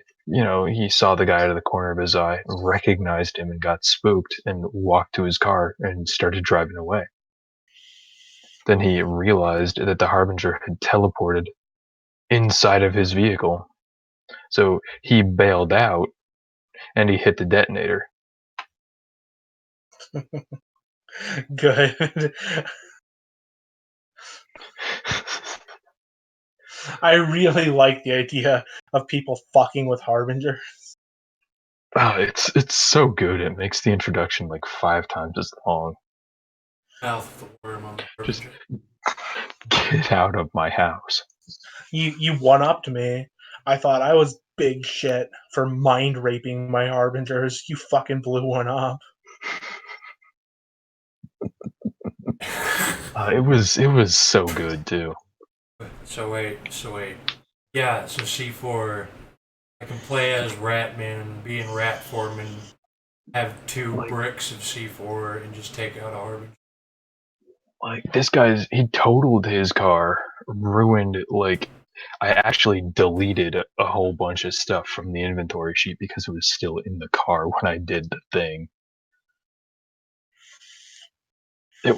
saw the guy out of the corner of his eye, recognized him, and got spooked and walked to his car and started driving away. Then he realized that the Harbinger had teleported inside of his vehicle. So he bailed out and he hit the detonator. Good. I really like the idea of people fucking with Harbinger. Oh, it's so good. It makes the introduction like 5 times as long. Mouth of the worm on the Just Harbinger. get out of my house. You one-upped me. I thought I was big shit for mind raping my harbingers. You fucking blew one up. It was so good too. So wait. Yeah, so C4, I can play as Ratman, be in rat form, and have 2 Like bricks of C4 and just take out a Harbinger. this guy's he totaled his car, ruined like I actually deleted a whole bunch of stuff from the inventory sheet because it was still in the car when I did the thing. It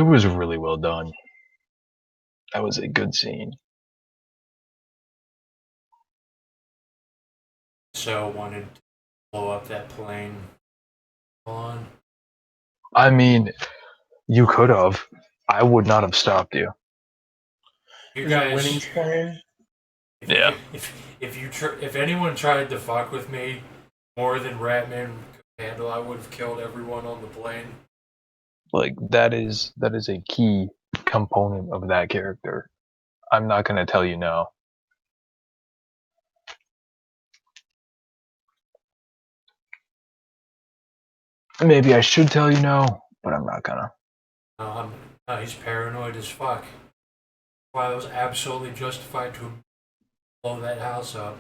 was really well done. That was a good scene. So wanted to blow up that plane. On. I mean, you could have. I would not have stopped you. You Is it guys, Winnie's plane? Yeah. if anyone tried to fuck with me more than Ratman could handle, I would have killed everyone on the plane. Like that is a key component of that character. I'm not gonna tell you no. Maybe I should tell you no, but I'm not gonna. No, he's paranoid as fuck. Why it was absolutely justified to blow that house up.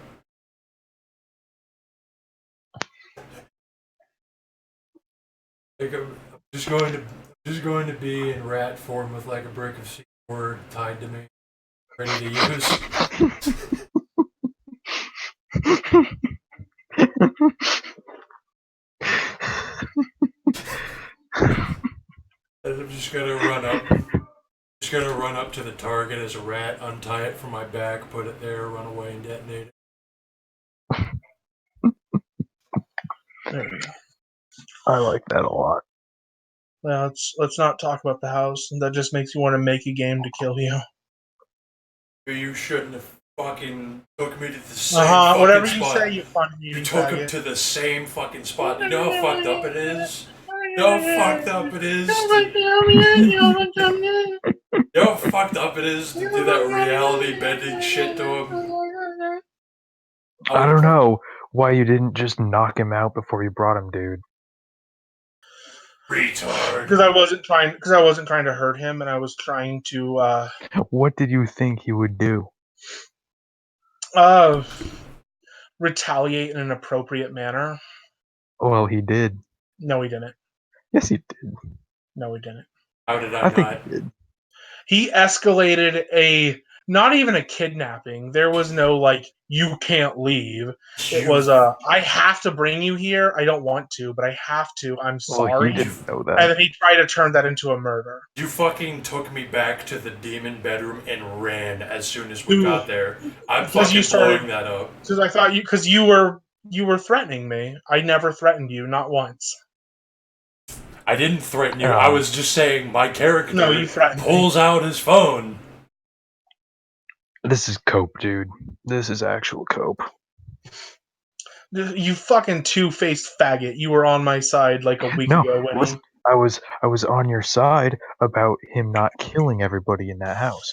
Like I'm just going to be in rat form with like a brick of C4 tied to me, ready to use. And I'm just gonna run up to the target as a rat, untie it from my back, put it there, run away, and detonate it. There we go. I like that a lot. Well, let's not talk about the house. That just makes you want to make a game to kill you. You shouldn't have fucking took me to the Uh same huh. fucking Whatever you spot. say, you fucking You eating took him faggot. to the same fucking spot. You know how fucked up it is? You know how fucked up it is you know how fucked up it is to do that reality bending shit to him? I don't know why you didn't just knock him out before you brought him, dude. Retard. Because I wasn't trying to hurt him, and I was trying to What did you think he would do? uh retaliate in an appropriate manner. Well, he did. No, he didn't. Yes, he did. No, he didn't. How did I I think not? he did. He escalated a not even a kidnapping. There was no like you can't leave. It You, was I have to bring you here. I don't want to, but I have to. I'm Well, he sorry. didn't know And that. then he tried to turn that into a murder. you fucking took me back to the demon bedroom and ran as soon as we Ooh, got there. I'm because you fucking blowing started that up. because I thought you were threatening me. I never threatened you, not once. I didn't threaten you. I was just saying my No, character you threatened me. pulls out his phone. This is cope, dude. This is actual cope. You fucking two-faced faggot. You were on my side like a week No, ago, listen. Winnie. I was on your side about him not killing everybody in that house.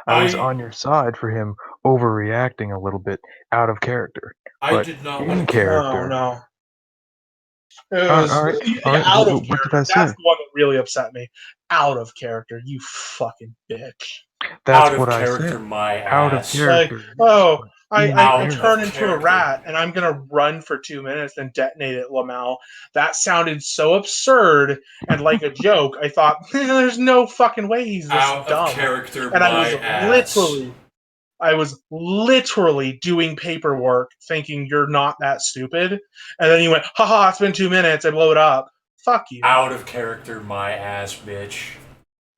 I was I on your side for him overreacting a little bit out of character. I But did not in want to kill. No, character, no. It was all right. out of What did character. I That's say? the one that really upset me. Out of character, you fucking bitch. Out That's of what I character, said. my Out of ass. Like, character, yes, oh, but in I Out turn of character. into a character. rat and I'm gonna run for 2 minutes and detonate it, Lamau. That sounded so absurd and like a joke. I thought, there's no fucking way he's this Out of dumb. character, And my ass. I was literally doing paperwork thinking you're not that stupid. And then you went, haha, it's been 2 minutes, I blow it up. Fuck you. Out of character, my ass, bitch.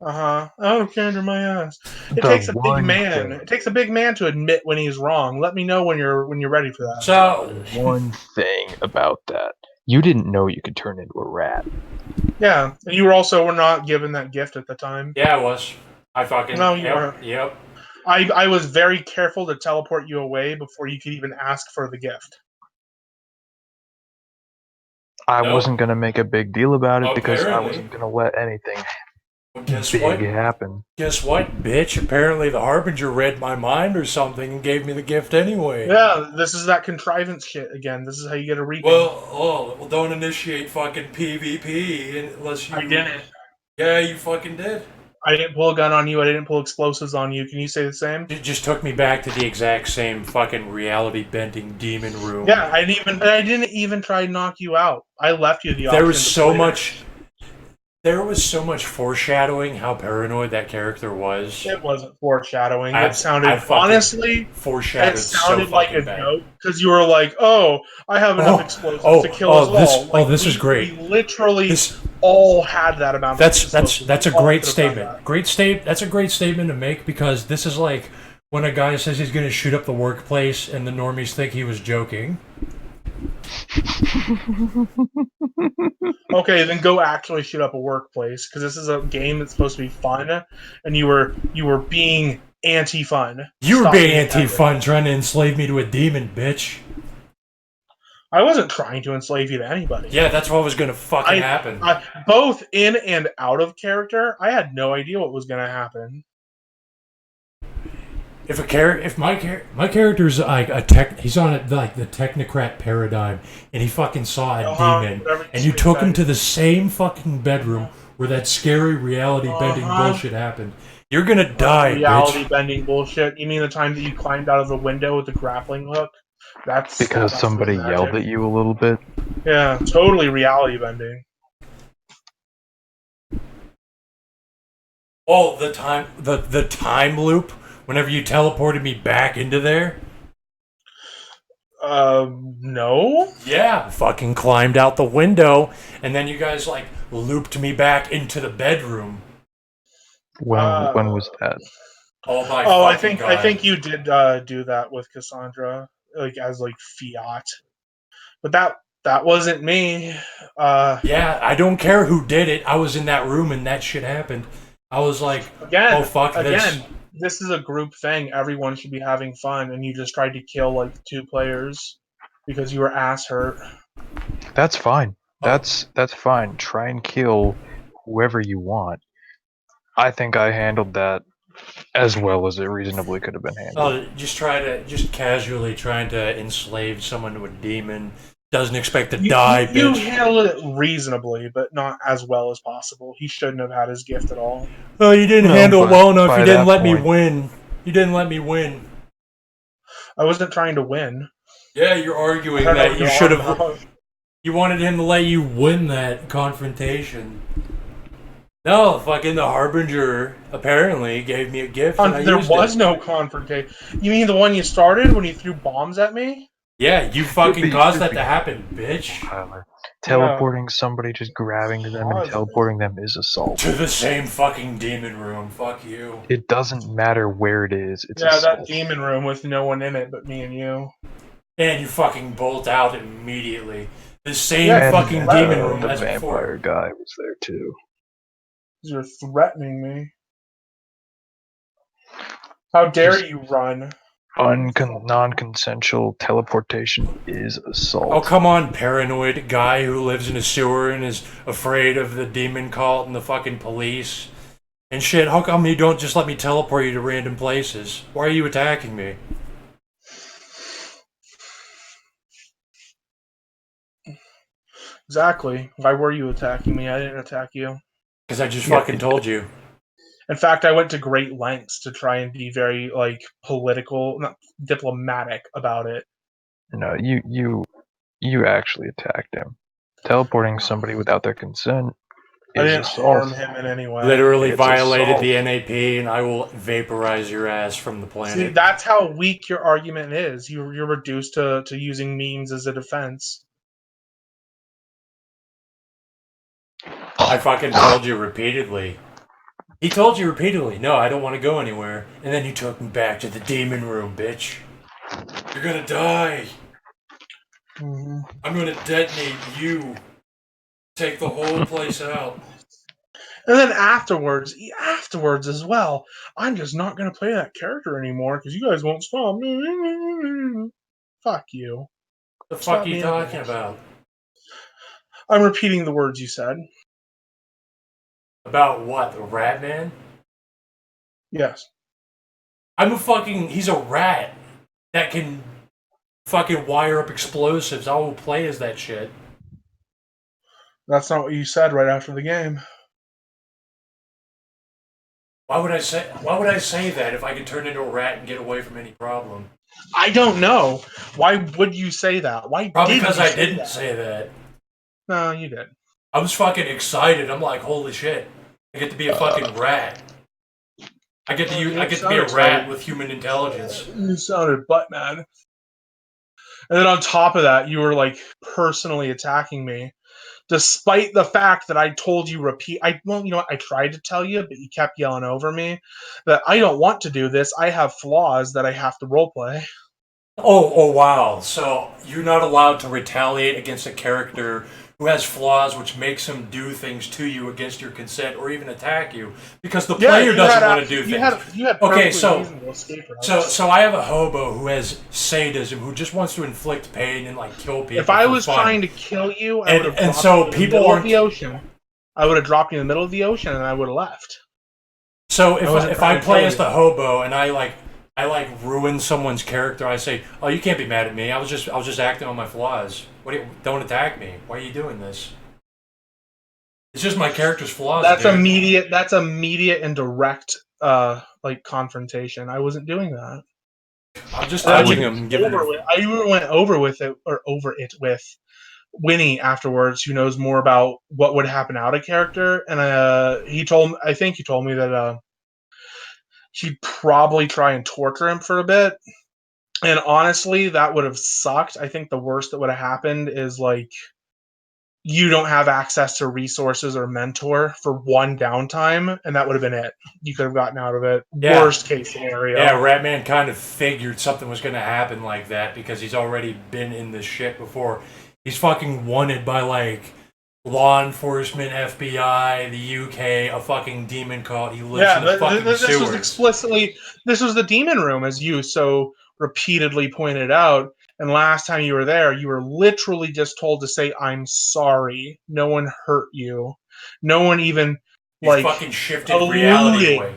Uh-huh. Oh, Kendra, my ass. It The takes a big one man. thing, It takes a big man to admit when he's wrong. Let me know when you're ready for that. So, the one thing about that, you didn't know you could turn into a rat. Yeah. And you were not given that gift at the time. yeah, it was. I fucking, No, you weren't. yep. I was very careful to teleport you away before you could even ask for the gift. I Nope. wasn't gonna make a big deal about it because I Apparently. wasn't gonna let anything Well, guess big what? happen. Guess what, bitch? Apparently the Harbinger read my mind or something and gave me the gift anyway. Yeah, this is that contrivance shit again. This is how you get a reading. Well, don't initiate fucking PvP unless you... I didn't. Yeah, you fucking did. I didn't pull a gun on you. I didn't pull explosives on you. Can you say the same? It just took me back to the exact same fucking reality-bending demon room. Yeah, I didn't even try to knock you out. I left you the option. There was to so play. much... There was so much foreshadowing how paranoid that character was. It wasn't foreshadowing. I It sounded fucking honestly. foreshadowed It sounded so like fucking a bad. joke because you were like, "Oh, I have enough explosives to kill us all." Like, this is great. We literally This all had that amount of explosives. that's a We all great could have done statement. That's a great statement to make because this is like when a guy says he's going to shoot up the workplace and the normies think he was joking. Okay, then go actually shoot up a workplace because this is a game that's supposed to be fun, and you were being anti-fun. You were Stop being that. anti-fun, trying to enslave me to a demon, bitch. I wasn't trying to enslave you to anybody. Yeah, that's what was going to fucking happen. Both in and out of character, I had no idea what was going to happen. If my character's like he's on like the technocrat paradigm, and he fucking saw a demon, and you took him to the same fucking bedroom where that scary reality bending bullshit happened. You're gonna die, reality bitch. bending bullshit. You mean the time that you climbed out of the window with the grappling hook? That's Because somebody yelled at you a little bit. Yeah, totally reality bending. Oh, the time loop. Whenever you teleported me back into there. No. Yeah, fucking climbed out the window, and then you guys like looped me back into the bedroom. When was that? Oh my I fucking God. think you did do that with Cassandra, like as like fiat, but that wasn't me. Yeah, I don't care who did it. I was in that room and that shit happened. I was like, oh fuck this. This is a group thing. Everyone should be having fun, and you just tried to kill like 2 players because you were ass hurt. That's fine. That's fine. Try and kill whoever you want. I think I handled that as well as it reasonably could have been handled. Just casually trying to enslave someone to a demon. Doesn't expect to You die, bitch. handled it reasonably, but not as well as possible. He shouldn't have had his gift at all. Oh, you didn't handle it well enough. You didn't let me win. You didn't let me win. I wasn't trying to win. Yeah, you're arguing that you should have. You wanted him to let you win that confrontation. No, fucking the Harbinger apparently gave me a gift. And There was no confrontation. You mean the one you started when you threw bombs at me? Yeah, you fucking caused that to happen, bitch. Tyler. Teleporting somebody, just grabbing them and teleporting them is assault. To the same fucking demon room. Fuck you. It doesn't matter where it is. It's assault. That demon room with no one in it but me and you. And you fucking bolt out immediately. The same fucking demon room the as vampire before. guy was there too. You're threatening me. How dare you run? Non-consensual teleportation is assault. Oh, come on, paranoid guy who lives in a sewer and is afraid of the demon cult and the fucking police. And shit, how come you don't just let me teleport you to random places? Why are you attacking me? Exactly. Why were you attacking me? I didn't attack you. Because I just fucking told you. In fact, I went to great lengths to try and be very, like, political, not diplomatic about it. No, you actually attacked him. Teleporting somebody without their consent I is didn't assault. harm him in any way. Literally violated assault. the NAP, and I will vaporize your ass from the planet. See, that's how weak your argument is. You're reduced to using memes as a defense. I fucking told you repeatedly. He told you repeatedly, no, I don't want to go anywhere. And then you took me back to the demon room, bitch. You're gonna die. Mm-hmm. I'm gonna detonate you. Take the whole place out. And then afterwards as well, I'm just not going to play that character anymore because you guys won't stop. Fuck you. The fuck are you talking about? I'm repeating the words you said. About what? The rat man? Yes. He's a rat that can fucking wire up explosives. I will play as that shit. That's not what you said right after the game. Why would I say that if I could turn into a rat and get away from any problem? I don't know. Why would you say that? Why Probably did because you I say didn't that? say that. No, you did. I was fucking excited. I'm like, holy shit. I get to be a fucking rat. I get to be a rat with human intelligence. You sounded butt mad. And then on top of that, you were like personally attacking me, despite the fact that I told you well, you know what? I tried to tell you, but you kept yelling over me that I don't want to do this. I have flaws that I have to roleplay. Oh wow. So you're not allowed to retaliate against a character who has flaws which makes him do things to you against your consent or even attack you because the player doesn't want to do things. You had Okay, perfectly reasonable escape routes. so I have a hobo who has sadism who just wants to inflict pain and like kill people If I for was fun. trying to kill you, I would have And dropped so you in the people middle of aren't the ocean. I would have dropped you in the middle of the ocean and I would have left. So wasn't if trying I to play kill as you. the hobo and I ruin someone's character, I say, "Oh, you can't be mad at me. I was just acting on my flaws. Don't attack me. Why are you doing this? It's just my character's flaws, That's dude." immediate. That's immediate and direct, like confrontation. I wasn't doing that. I'm just And touching him, giving him. I even went over it with Winnie afterwards, who knows more about what would happen out of character. And I think he told me that he'd probably try and torture him for a bit. And honestly, that would have sucked. I think the worst that would have happened is like you don't have access to resources or mentor for one downtime, and that would have been it. You could have gotten out of it. Yeah, Worst case scenario. yeah. Ratman kind of figured something was going to happen like that because he's already been in this shit before. He's fucking wanted by like law enforcement, FBI, the UK, a fucking demon cult. He lives in the fucking this sewers. was explicitly this was the demon room, as you so repeatedly pointed out. And last time you were there, you were literally just told to say, "I'm sorry. No one hurt you. No one even You like fucking shifted reality alluded. away.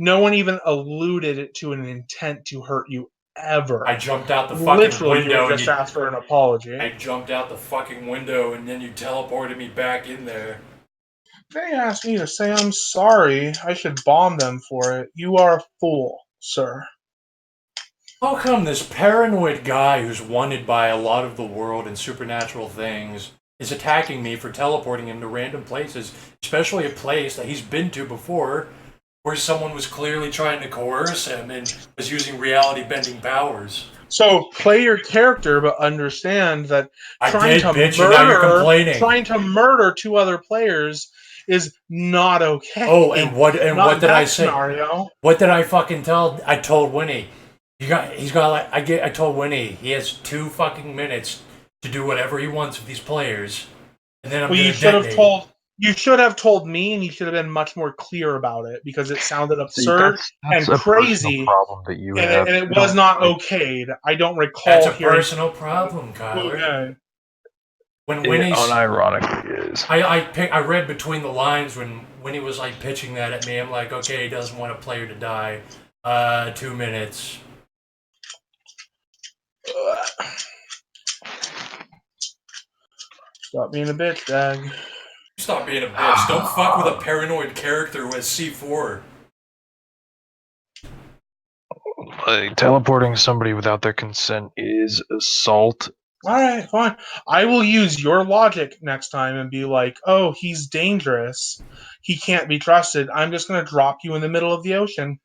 No one even alluded to an intent to hurt you ever. I jumped out the fucking Literally, you window were and just asked for an apology." I jumped out the fucking window and then you teleported me back in there. They asked me to say I'm sorry. I should bomb them for it. You are a fool, sir. How come this paranoid guy who's wanted by a lot of the world and supernatural things is attacking me for teleporting him to random places, especially a place that he's been to before where someone was clearly trying to coerce him and was using reality bending powers? So play your character, but understand that trying to murder two other players is not okay. Oh, and what Not did I that say? scenario. What did I fucking tell? I told Winnie. I told Winnie he has 2 fucking minutes to do whatever he wants with these players, and then I'm Well, gonna detonate. you should have told me, and you should have been much more clear about it because it sounded See, absurd that's and a personal crazy, problem that you and have. it You was don't not like. okayed. I don't That's recall a hearing. personal problem, Kyler. Okay. When It Winnie's, unironically is. I read between the lines when Winnie was like pitching that at me. I'm like, okay, he doesn't want a player to die. 2 minutes. Stop being a bitch, Dag. Stop being a bitch. Don't fuck with a paranoid character who has C4. Like, teleporting somebody without their consent is assault. Alright, fine. I will use your logic next time and be like, oh, he's dangerous. He can't be trusted. I'm just going to drop you in the middle of the ocean.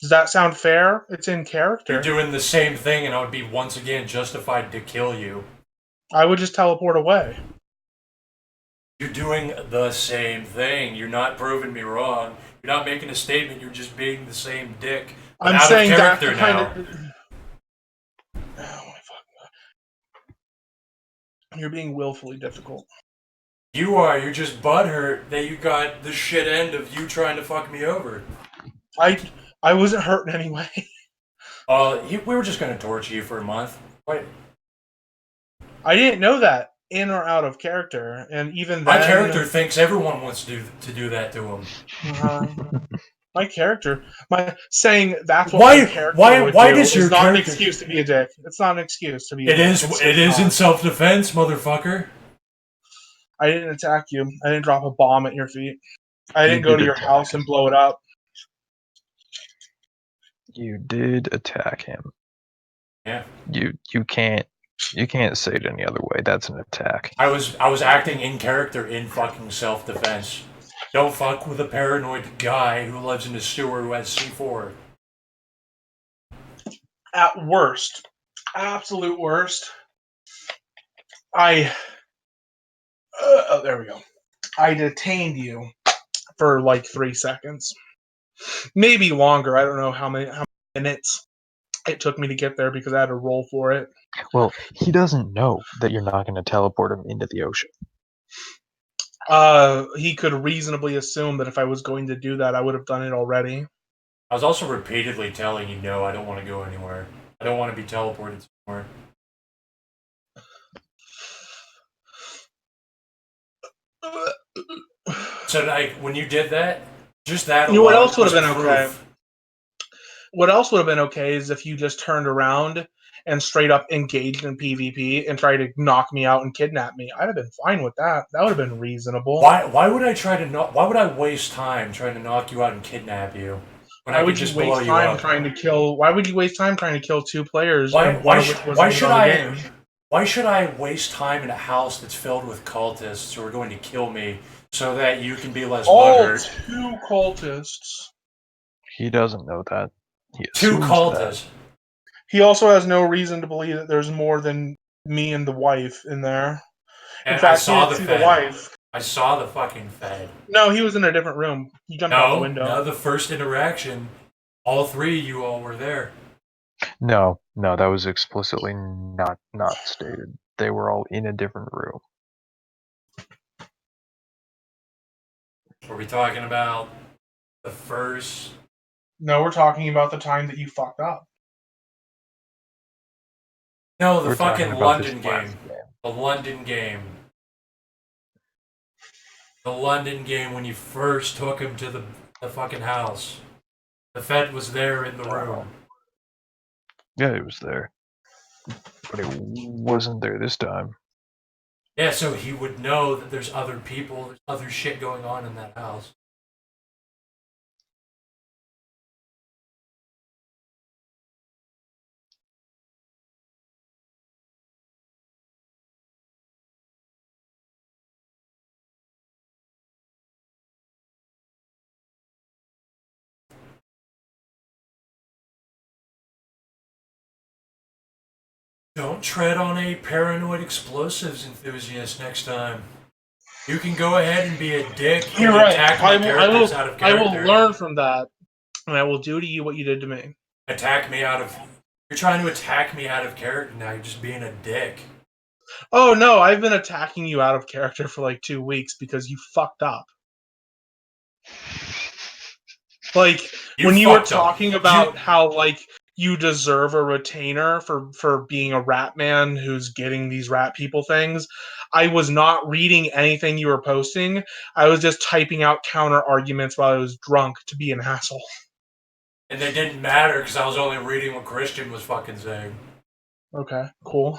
Does that sound fair? It's in character. You're doing the same thing, and I would be once again justified to kill you. I would just teleport away. You're doing the same thing. You're not proving me wrong. You're not making a statement. You're just being the same dick. But I'm out saying of that's character the kind now. of. Oh my fuck. You're being willfully difficult. You are. You're just butthurt that you got the shit end of you trying to fuck me over. I wasn't hurting anyway. We were just gonna torture you for a month. Wait. I didn't know that. in or out of character, and even My then, character thinks everyone wants to do that to him. My character, my saying that's what my character would why do does your is not an character? excuse to be a dick. It's not an excuse to be a It dick. is. It's It just is in not. self-defense, motherfucker. I didn't attack you. I didn't drop a bomb at your feet. I You didn't go did to your attack house him. and blow it up. You did attack him. Yeah. You can't say it any other way. That's an attack. I was acting in character in fucking self-defense. Don't fuck with a paranoid guy who lives in a sewer who has C4. At worst, absolute worst, there we go. I detained you for like 3 seconds, maybe longer. I don't know how many minutes it took me to get there because I had to roll for it. Well, he doesn't know that you're not going to teleport him into the ocean. He could reasonably assume that if I was going to do that, I would have done it already. I was also repeatedly telling you, no, I don't want to go anywhere. I don't want to be teleported somewhere. So, like, when you did that, just that alone What else would was have been proof. okay? What else would have been okay is if you just turned around and straight up engaged in PvP and tried to knock me out and kidnap me. I'd have been fine with that. That would have been reasonable. Why would I try to why would I waste time trying to knock you out and kidnap you when I could just blow you up? Why would you waste time trying to kill 2 players? Why should I? Game? Why should I waste time in a house that's filled with cultists who are going to kill me so that you can be less butthurt? 2 cultists. He doesn't know that. He 2 assumes cultists. that. He also has no reason to believe that there's more than me and the wife in there. And in fact, I saw he didn't the see Fed. the wife. I saw the fucking Fed. No, he was in a different room. He jumped out the window. No, the first interaction, all 3 of you all were there. No, that was explicitly not stated. They were all in a different room. Were we talking about the first? No, we're talking about the time that you fucked up. No, the We're fucking London game. The London game. The London game when you first took him to the fucking house. The Fed was there in the room. Yeah, it was there. But it wasn't there this time. Yeah, so he would know that there's other people, there's other shit going on in that house. Don't tread on a paranoid explosives enthusiast next time. You can go ahead and be a dick and attack my characters out of character. I will learn from that, and I will do to you what you did to me. Attack me out of... You're trying to attack me out of character now. You're just being a dick. Oh, no, I've been attacking you out of character for like 2 weeks because you fucked up. Like, when you were talking about how, like, you deserve a retainer for being a rat man who's getting these rat people things, I was not reading anything you were posting. I was just typing out counter arguments while I was drunk to be an asshole. And they didn't matter because I was only reading what Christian was fucking saying. Okay, cool.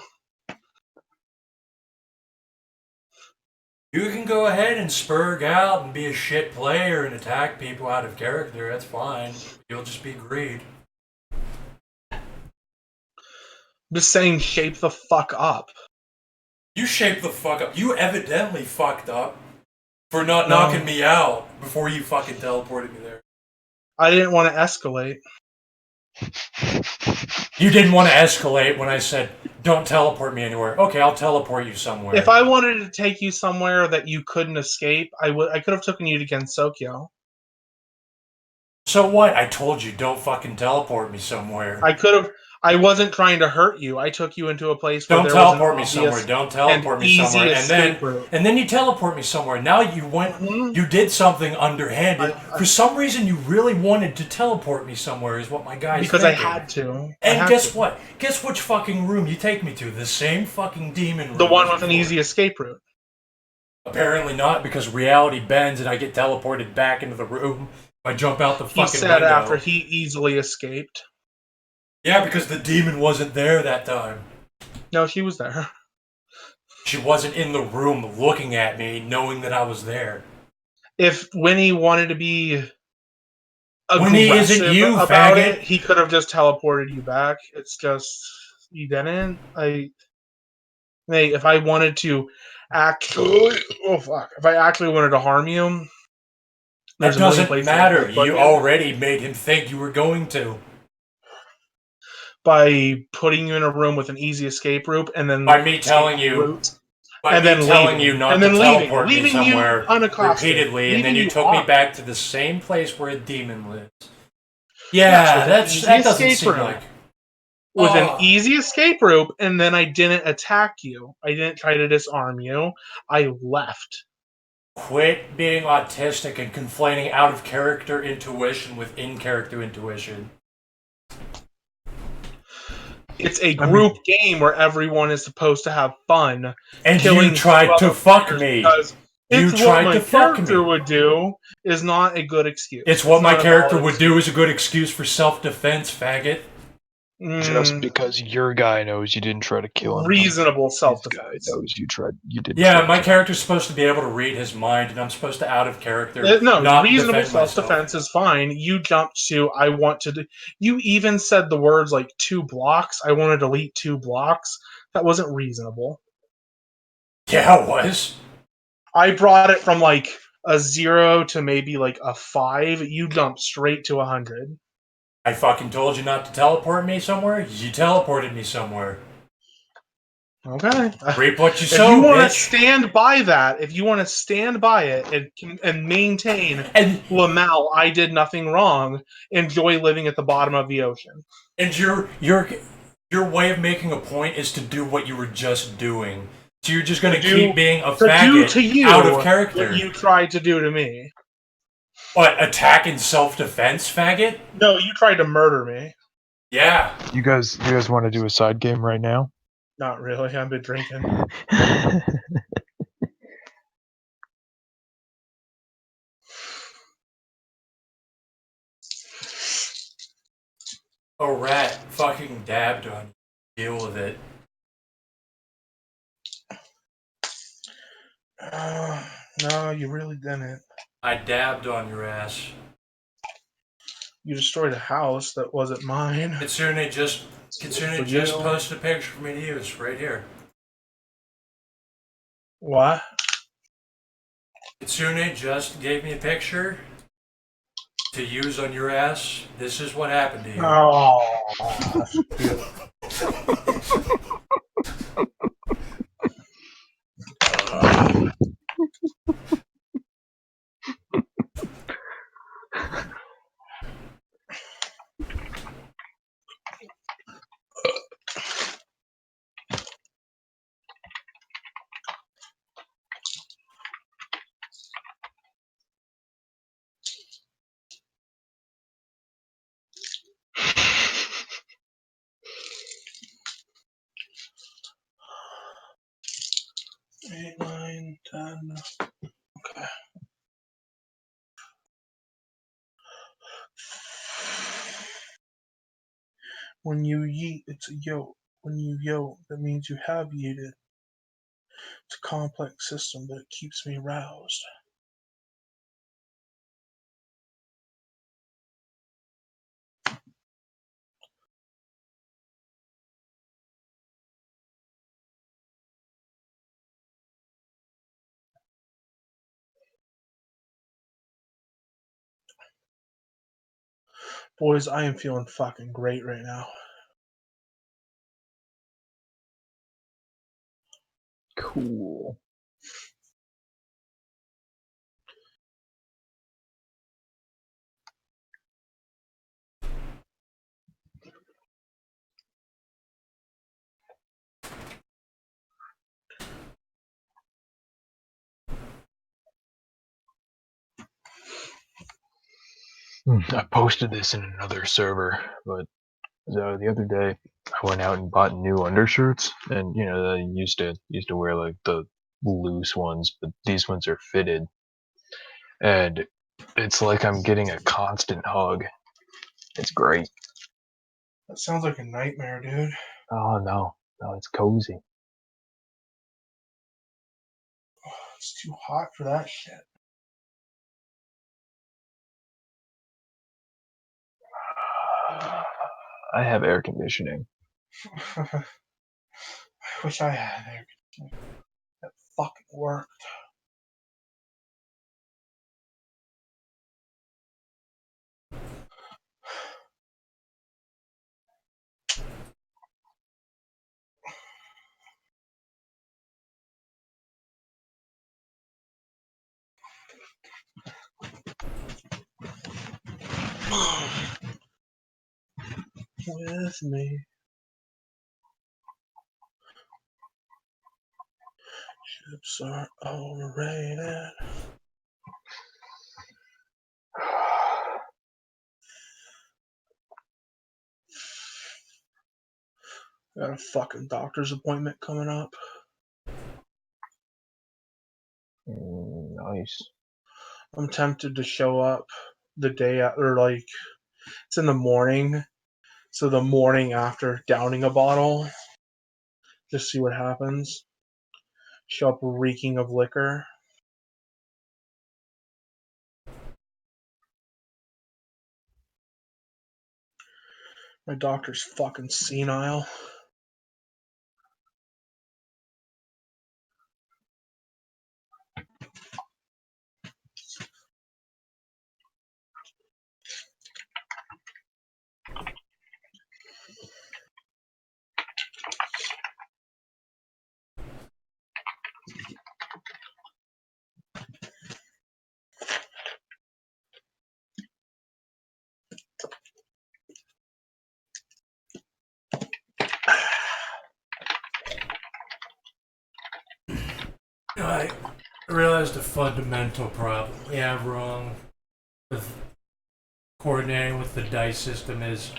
You can go ahead and spurg out and be a shit player and attack people out of character. That's fine. You'll just be greed. I'm just saying, shape the fuck up. You shape the fuck up. You evidently fucked up for not knocking me out before you fucking teleported me there. I didn't want to escalate. You didn't want to escalate when I said, don't teleport me anywhere. Okay, I'll teleport you somewhere. If I wanted to take you somewhere that you couldn't escape, I could have taken you to Gensokyo. So what? I told you, don't fucking teleport me somewhere. I could I wasn't trying to hurt you. I took you into a place where Don't there was an teleport me obvious somewhere. Don't and teleport me easy somewhere. escape route. And then you teleport me somewhere. Now you went. Mhm. You did something underhanded. I- For some reason, you really wanted to teleport me somewhere. Is what my guy's because thinking. I had to. And guess what? Guess which fucking room you take me to? The same fucking demon room. The one as with an before. easy escape route. Apparently not, because reality bends and I get teleported back into the room. I jump out the He fucking said window. after he easily escaped. Yeah, because the demon wasn't there that time. No, she was there. She wasn't in the room looking at me, knowing that I was there. If Winnie wanted to be Winnie isn't aggressive you, about faggot. it, he could have just teleported you back. It's just he didn't. Hey, if I wanted to actually, if I actually wanted to harm you, there's That a million doesn't places I could matter. have put You you already made him think you were going to. by putting you in a room with an easy escape route and then By me escape telling you. route, By and me then telling leaving, you not and to then teleport me leaving you somewhere unaccosted, repeatedly, and then leaving you took me off. back to the same place where a demon lives. Yes, Yeah, with an easy that doesn't escape seem route. like. With an Oh. easy escape route, and then I didn't attack you. I didn't try to disarm you. I left. Quit being autistic and conflating out of character intuition with in character intuition. It's a group game where everyone is supposed to have fun. And Killing you tried to fuck me. because You it's what tried my to fuck character me. would do is not a good excuse. It's what my not a character valid would do is a good excuse for self-defense, faggot. Just because your guy knows you didn't try to kill him. Reasonable His guy self-defense. knows you didn't. Yeah, try to my kill him. character's supposed to be able to read his mind, and I'm supposed to out of character No, not reasonable defend myself. self-defense is fine. You jumped to I want to do. You even said the words like 2 blocks. I want to delete 2 blocks. That wasn't reasonable. Yeah, it was. I brought it from like a 0 to maybe like a 5. You jumped straight to 100. I fucking told you not to teleport me somewhere. You teleported me somewhere. Okay. Reap what you If sow, you want to bitch. stand by that, if you want to stand by it and maintain And Lamal, I did nothing wrong. Enjoy living at the bottom of the ocean. and your way of making a point is to do what you were just doing. So you're just gonna keep being a to do faggot to you out of character. what you tried to do to me. What, attack in self-defense, faggot? No, you tried to murder me. Yeah. You guys want to do a side game right now? Not really. I've been drinking. A rat fucking dabbed on you. Deal with it. No, you really didn't. I dabbed on your ass. You destroyed a house that wasn't mine. Kitsune just posted a picture for me to use right here. What? Kitsune just gave me a picture to use on your ass. This is what happened to you. Oh. Eight, 9, 10. Okay. When you yeet, it's a yoke. When you yoke, that means you have yeeted. It's a complex system, but it keeps me roused. Boys, I am feeling fucking great right now. Cool. I posted this in another server, but the other day I went out and bought new undershirts, and I used to wear like the loose ones, but these ones are fitted, and it's like I'm getting a constant hug. It's great. That sounds like a nightmare, dude. Oh no, no, it's cozy. It's too hot for that shit. I have air conditioning. I wish I had air conditioning. That fucking worked. With me. Chips are overrated. Got a fucking doctor's appointment coming up. Nice. I'm tempted to show up the day or like it's in the morning, so the morning after downing a bottle, just see what happens. Show up reeking of liquor. My doctor's fucking senile. I realized a fundamental problem we have wrong with coordinating with the dice system is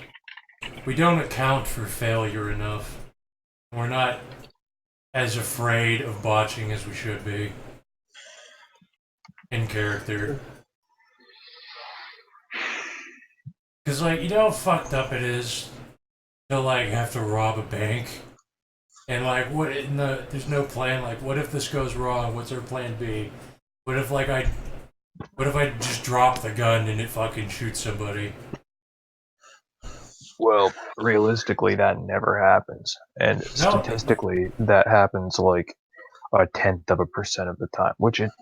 we don't account for failure enough. We're not as afraid of botching as we should be in character. Because, like, you know how fucked up it is to, like, have to rob a bank? And, like, there's no plan. Like, what if this goes wrong? What's our plan B? What if, like, what if I just drop the gun and it fucking shoots somebody? Well, realistically, that never happens, and No, statistically, that happens like a tenth of a percent of the time. Which it's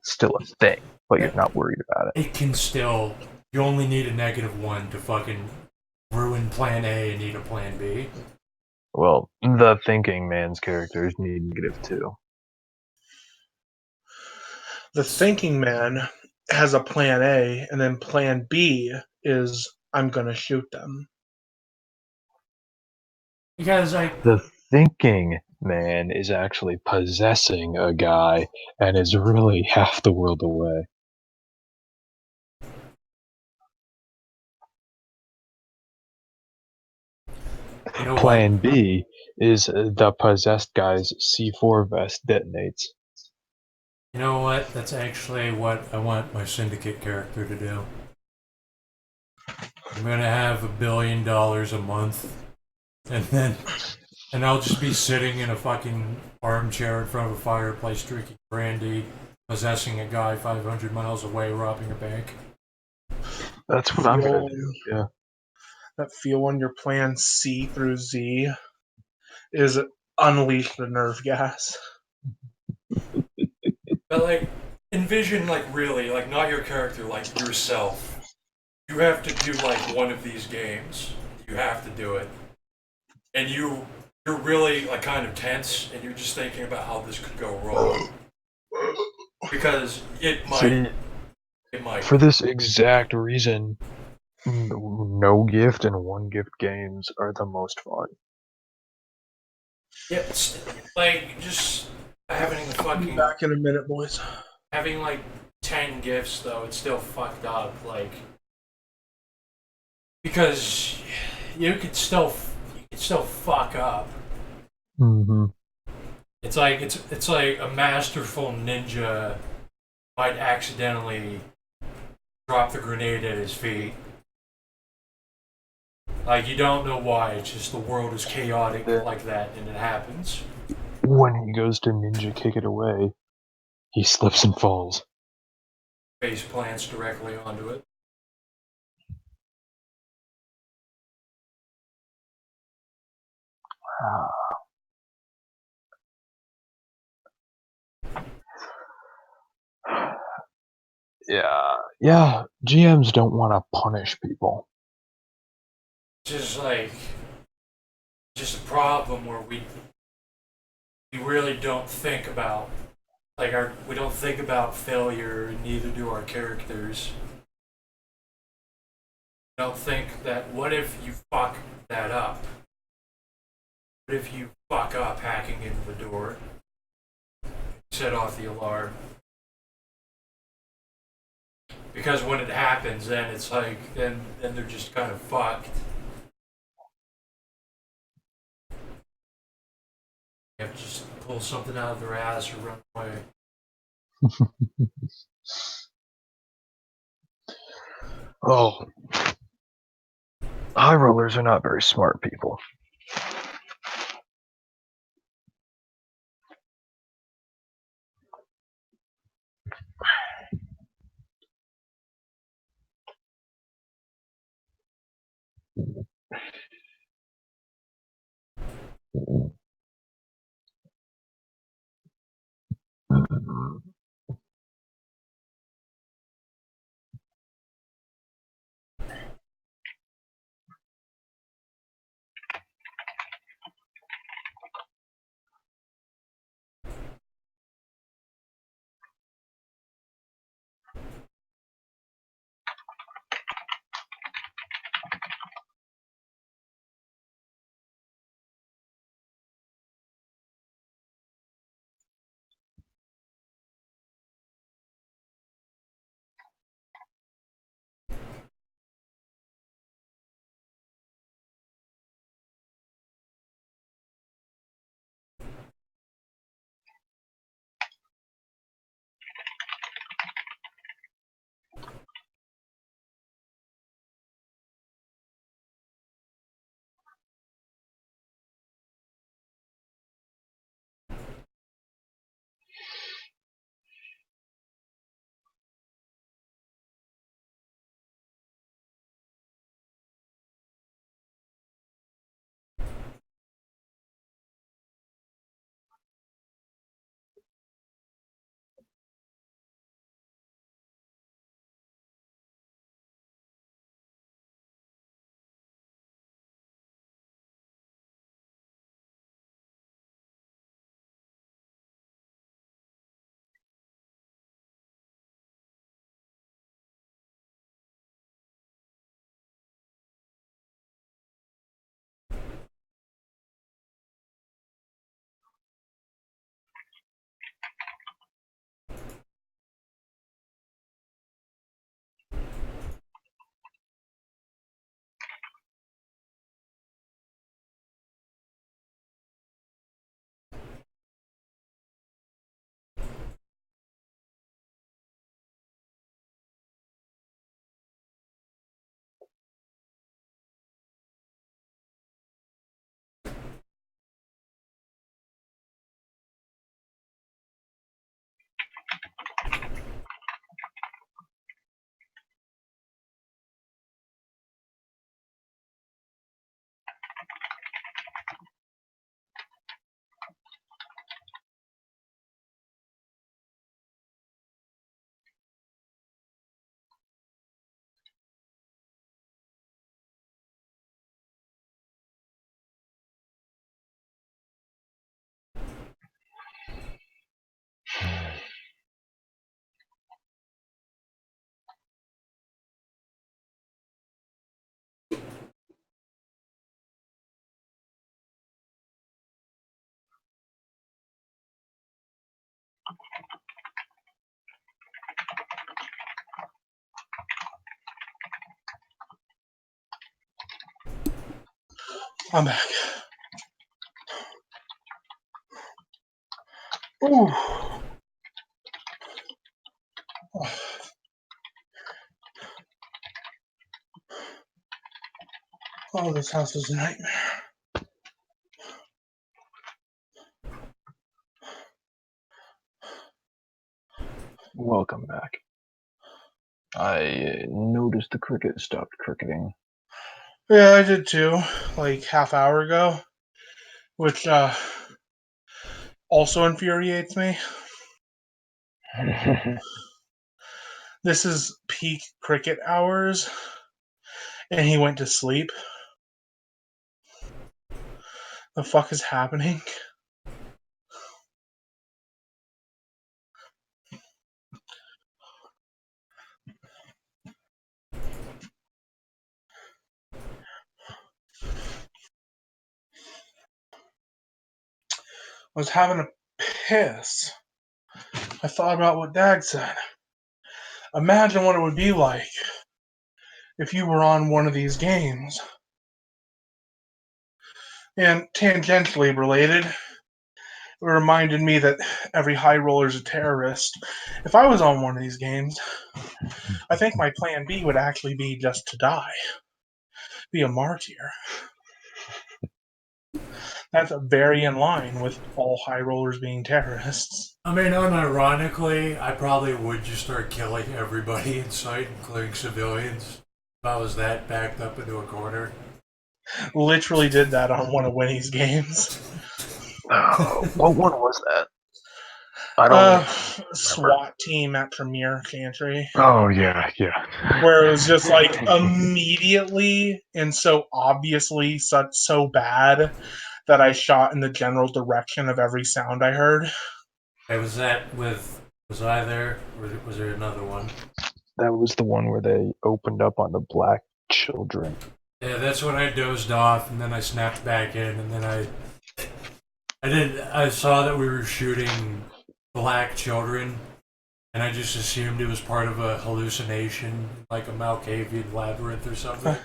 still a thing, but you're not worried about it. it can still. You only need a -1 to fucking ruin plan A and need a plan B. Well, the thinking man's characters need -2. The thinking man has a plan A, and then plan B is I'm gonna shoot them. Because, like, The thinking man is actually possessing a guy and is really half the world away. you know what? Plan B is the possessed guy's C4 vest detonates. You know what? That's actually what I want my syndicate character to do. I'm gonna have $1 billion a month, and I'll just be sitting in a fucking armchair in front of a fireplace drinking brandy, possessing a guy 500 miles away robbing a bank. That's what I'm gonna do. Yeah. That feel when your plan C through Z is unleash the nerve gas. But like, envision like really like not your character, like yourself. You have to do like one of these games. You have to do it, and you're really like kind of tense, and you're just thinking about how this could go wrong because See, it might. for this exact reason, no gift and one gift games are the most fun. Yeah, it's like just having a I'll be fucking back in a minute, boys. having like 10 gifts though. It's still fucked up. Like because you could still fuck up. Mm-hmm. It's like a masterful ninja might accidentally drop the grenade at his feet. Like you don't know why. It's just the world is chaotic Then like that, and it happens. when he goes to ninja kick it away, he slips and falls. Face plants directly onto it. Yeah. GMs don't want to punish people. Just like just a problem where we really don't think about we don't think about failure, and neither do our characters. We don't think that what if you fuck that up? What if you fuck up hacking into the door? Set off the alarm. Because when it happens, then it's like then they're just kind of fucked. You have to just pull something out of their ass or run away. Oh, high rollers are not very smart people. I'm back. Ooh. Oh, this house is a nightmare. Welcome back. I noticed the cricket stopped cricketing. Yeah, I did too, like half hour ago, which also infuriates me. This is peak cricket hours, and he went to sleep. The fuck is happening? I was having a piss. I thought about what Dad said. Imagine what it would be like if you were on one of these games. And tangentially related, it reminded me that every high roller is a terrorist. If I was on one of these games, I think my plan B would actually be just to die, be a martyr. That's very in line with all high rollers being terrorists. I mean, unironically, I probably would just start killing everybody in sight, including civilians, if I was that backed up into a corner. Literally did that on one of Winnie's games. What one was that? I don't remember. SWAT team at Premier Chantry. Oh yeah. Where it was just like immediately and so obviously so bad that I shot in the general direction of every sound I heard. Hey, was I there? Or was there another one? That was the one where they opened up on the black children. Yeah, that's when I dozed off, and then I snapped back in, and then I saw that we were shooting black children, and I just assumed it was part of a hallucination, like a Malkavian labyrinth or something.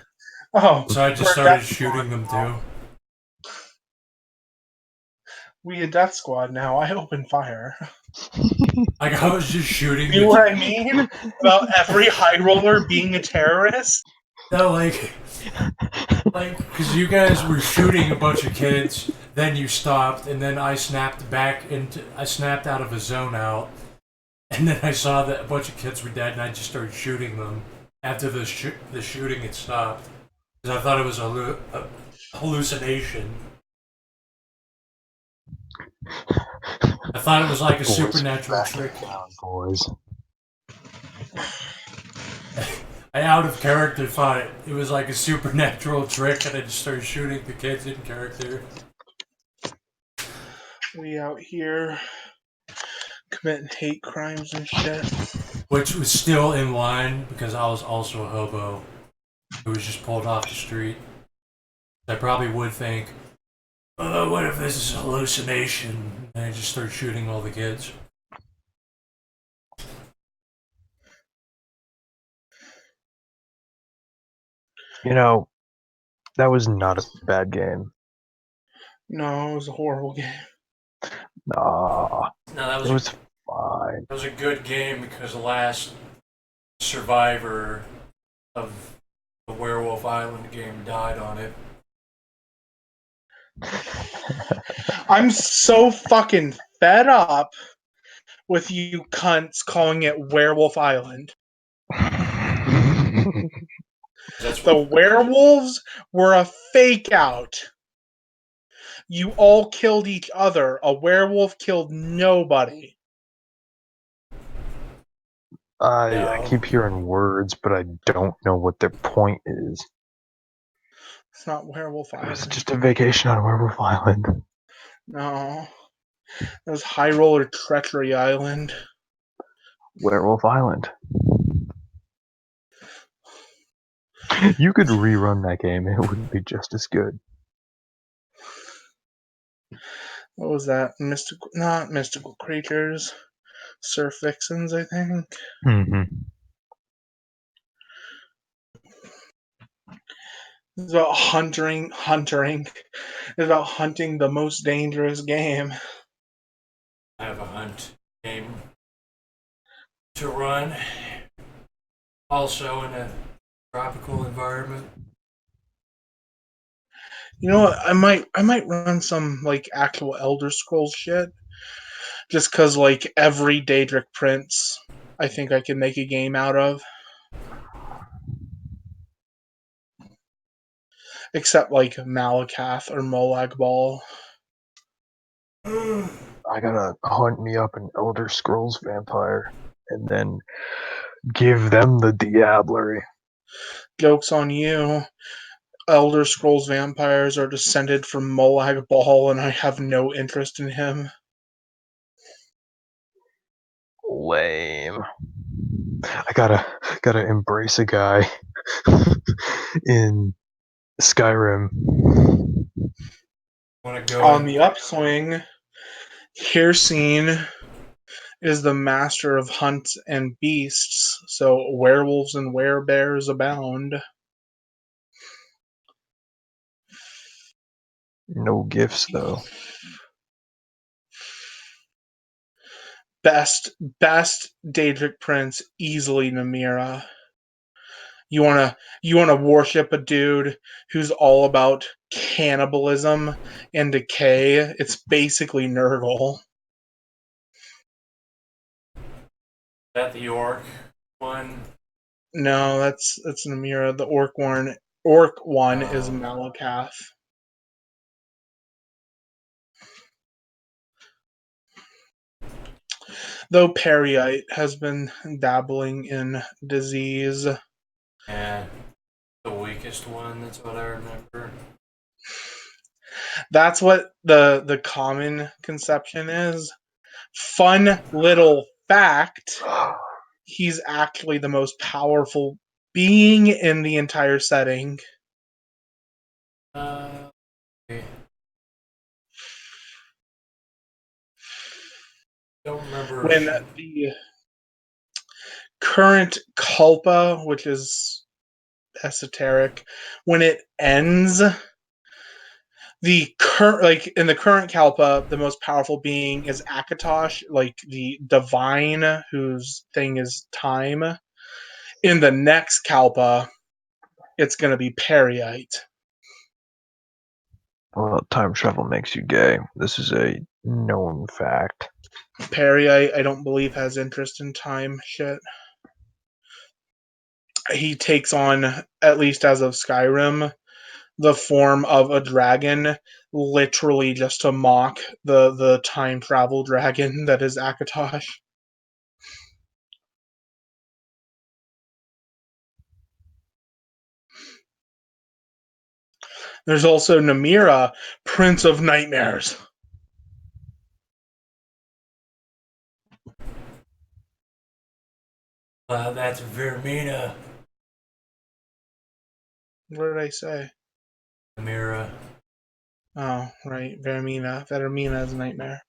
Oh, So I just started shooting them too. We a death squad now. I open fire. Like I was just shooting You know what I mean about every high roller being a terrorist? No, like because you guys were shooting a bunch of kids, then you stopped, and then I snapped out of a zone out, and then I saw that a bunch of kids were dead, and I just started shooting them after the shooting had stopped because I thought it was a hallucination. I thought it was like a Boys, supernatural back trick. down, boys. I out of character thought it was like a supernatural trick, and I just started shooting the kids in character. We out here committing hate crimes and shit. Which was still in line because I was also a hobo who was just pulled off the street. I probably would think, oh, what if this is a hallucination? And I just start shooting all the kids. You know, that was not a bad game. No, it was a horrible game. Nah, No, it was fine. that was a good game because the last survivor of the Werewolf Island game died on it. I'm so fucking fed up with you cunts calling it Werewolf Island. The werewolves were a fake out. You all killed each other. A werewolf killed nobody. I keep hearing words, but I don't know what their point is. It's not Werewolf It was Island. just a vacation on Werewolf Island. No. It was High Roller Treachery Island. Werewolf Island. You could rerun that game and it wouldn't be just as good. What was that? Not mystical creatures. Surf vixens, I think. Mm-hmm. It's about hunting. It's about hunting the most dangerous game. I have a hunt game to run, also in a tropical environment. You know what? I might run some like actual Elder Scrolls shit, just cause like every Daedric Prince, I think I can make a game out of, except like Malakath or Molag Bal. I gotta hunt me up an Elder Scrolls vampire and then give them the diablerie. Joke's on you. Elder Scrolls vampires are descended from Molag Bal, and I have no interest in him. Lame. I gotta embrace a guy in Skyrim. Want to go On in? the upswing, Hircine is the master of hunt and beasts, so werewolves and werebears abound. No gifts though. Best Daedric Prince, easily Namira. You wanna worship a dude who's all about cannibalism and decay? It's basically Nurgle. That the orc one? No, that's Namira. The orc one is Uh, Malakath. Though Periite has been dabbling in disease. yeah, the weakest one. That's what I remember. That's what the common conception is. Fun little fact, he's actually the most powerful being in the entire setting. Okay. Don't remember. When the current Kalpa, which is esoteric, when it ends, the current like in the current Kalpa, the most powerful being is Akatosh, like the divine whose thing is time. In the next Kalpa, it's gonna be Periite. Well, time travel makes you gay. This is a known fact. Periite, I don't believe, has interest in time shit. He takes on, at least as of Skyrim, the form of a dragon, literally just to mock the time travel dragon that is Akatosh. There's also Namira, Prince of Nightmares. That's Vermina. What did I say? Amira. Oh, right, Vermina. Vermina is a nightmare.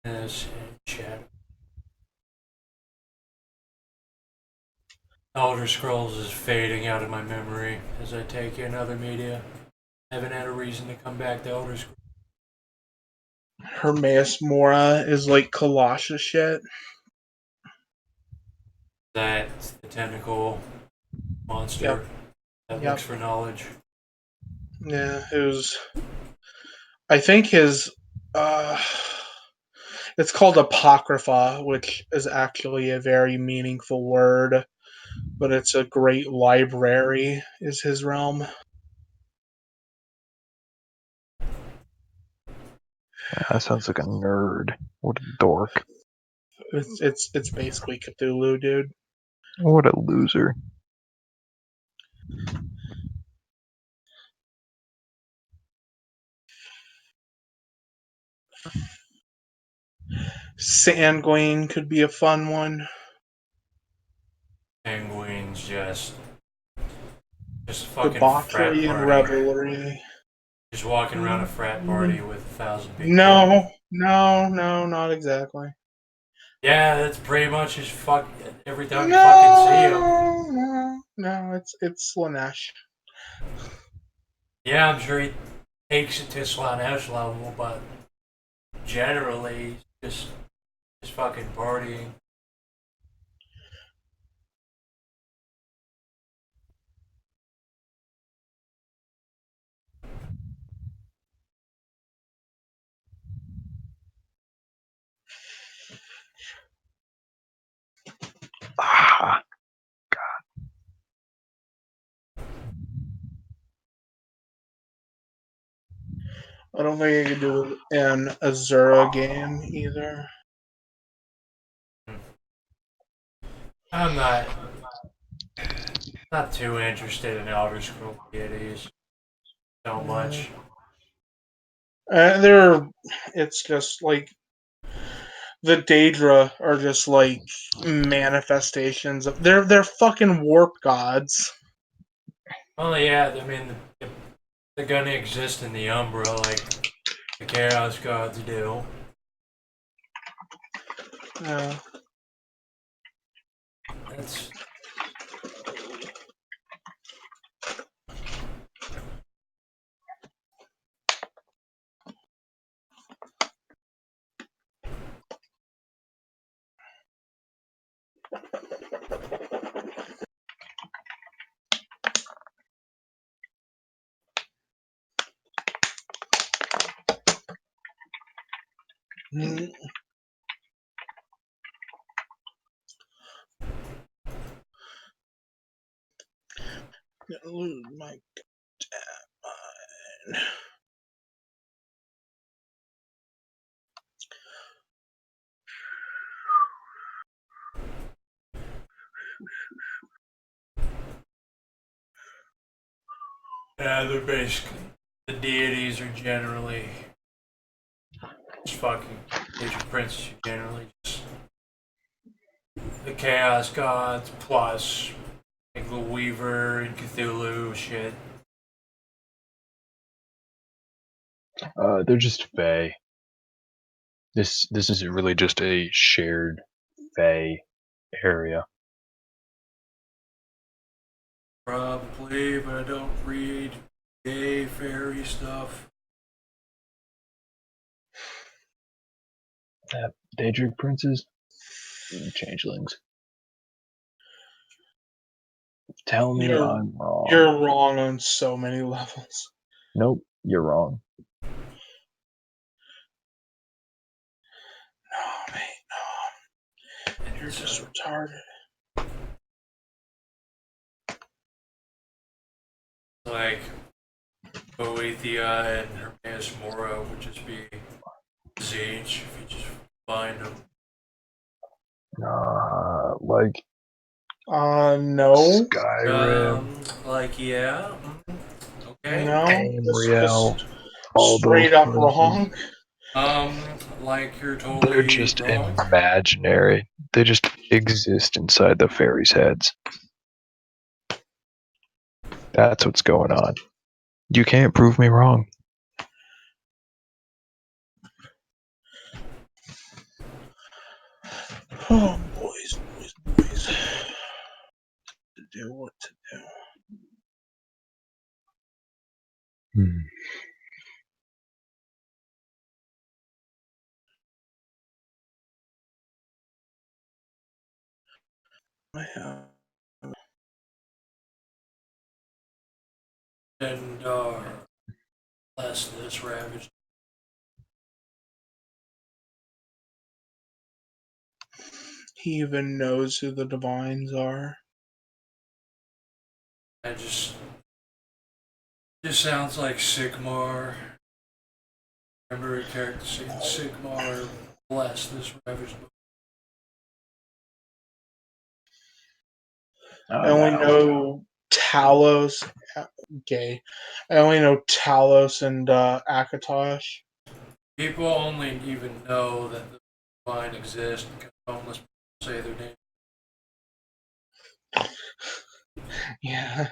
Yes, chat. Elder Scrolls is fading out of my memory as I take in other media. I haven't had a reason to come back to Elder Scrolls. Hermaeus Mora is like Colossus shit. That's the tentacle Yep, monster that yep. looks for knowledge. Yeah, who's I think his uh it's called Apocrypha, which is actually a very meaningful word, but it's a great library, is his realm. That sounds like a nerd. What a dork. It's basically Cthulhu, dude. What a loser. Sanguine could be a fun one. Penguins just fucking frat Debauchery and party. revelry. Just walking around a frat party with 1,000 people. No, No, not exactly. Yeah, that's pretty much his fuck. Every time you fucking see him. No, it's Slanesh. Yeah, I'm sure he takes it to Slanesh level, but generally, just fucking partying. Ah, I don't think I could do an Azura game either. I'm not too interested in Elder Scrolls deities so Yeah. much. They're, it's just like the Daedra are just like manifestations of they're fucking warp gods. Well, yeah, I mean, they're gonna exist in the Umbra like the Chaos Gods do. Yeah. That's Mm, lose my mind. yeah, they're basically the deities are generally just fucking major princes are generally just the Chaos Gods plus like the Weaver and Cthulhu shit. they're just Fae. This is really just a shared Fae area. Probably, but I don't read gay fairy stuff. Daedric princes, changelings. Tell me You're I'm wrong. you're wrong on so many levels. Nope, you're wrong. No, mate, no. You're It's just retarded. like Boethia and Hermaeus Mora would just be Zage if you just find them. Like No. Skyrim, Like yeah, okay. No. Tamriel, Just all those straight up places. wrong. Like you're They're totally just wrong. imaginary. They just exist inside the fairies' heads. That's what's going on. You can't prove me wrong. Oh, boys. To do what to do. Hmm. I have. And less this ravaged. He even knows who the divines are. I just sounds like Sigmar. Remember a character saying Sigmar bless this ravaged. I only Now, know Talos. Gay. I only know Talos and Akatosh. People only even know that the divine exists because homeless people say their name. Yeah.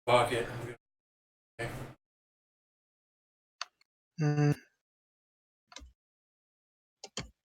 Fuck it. Mm.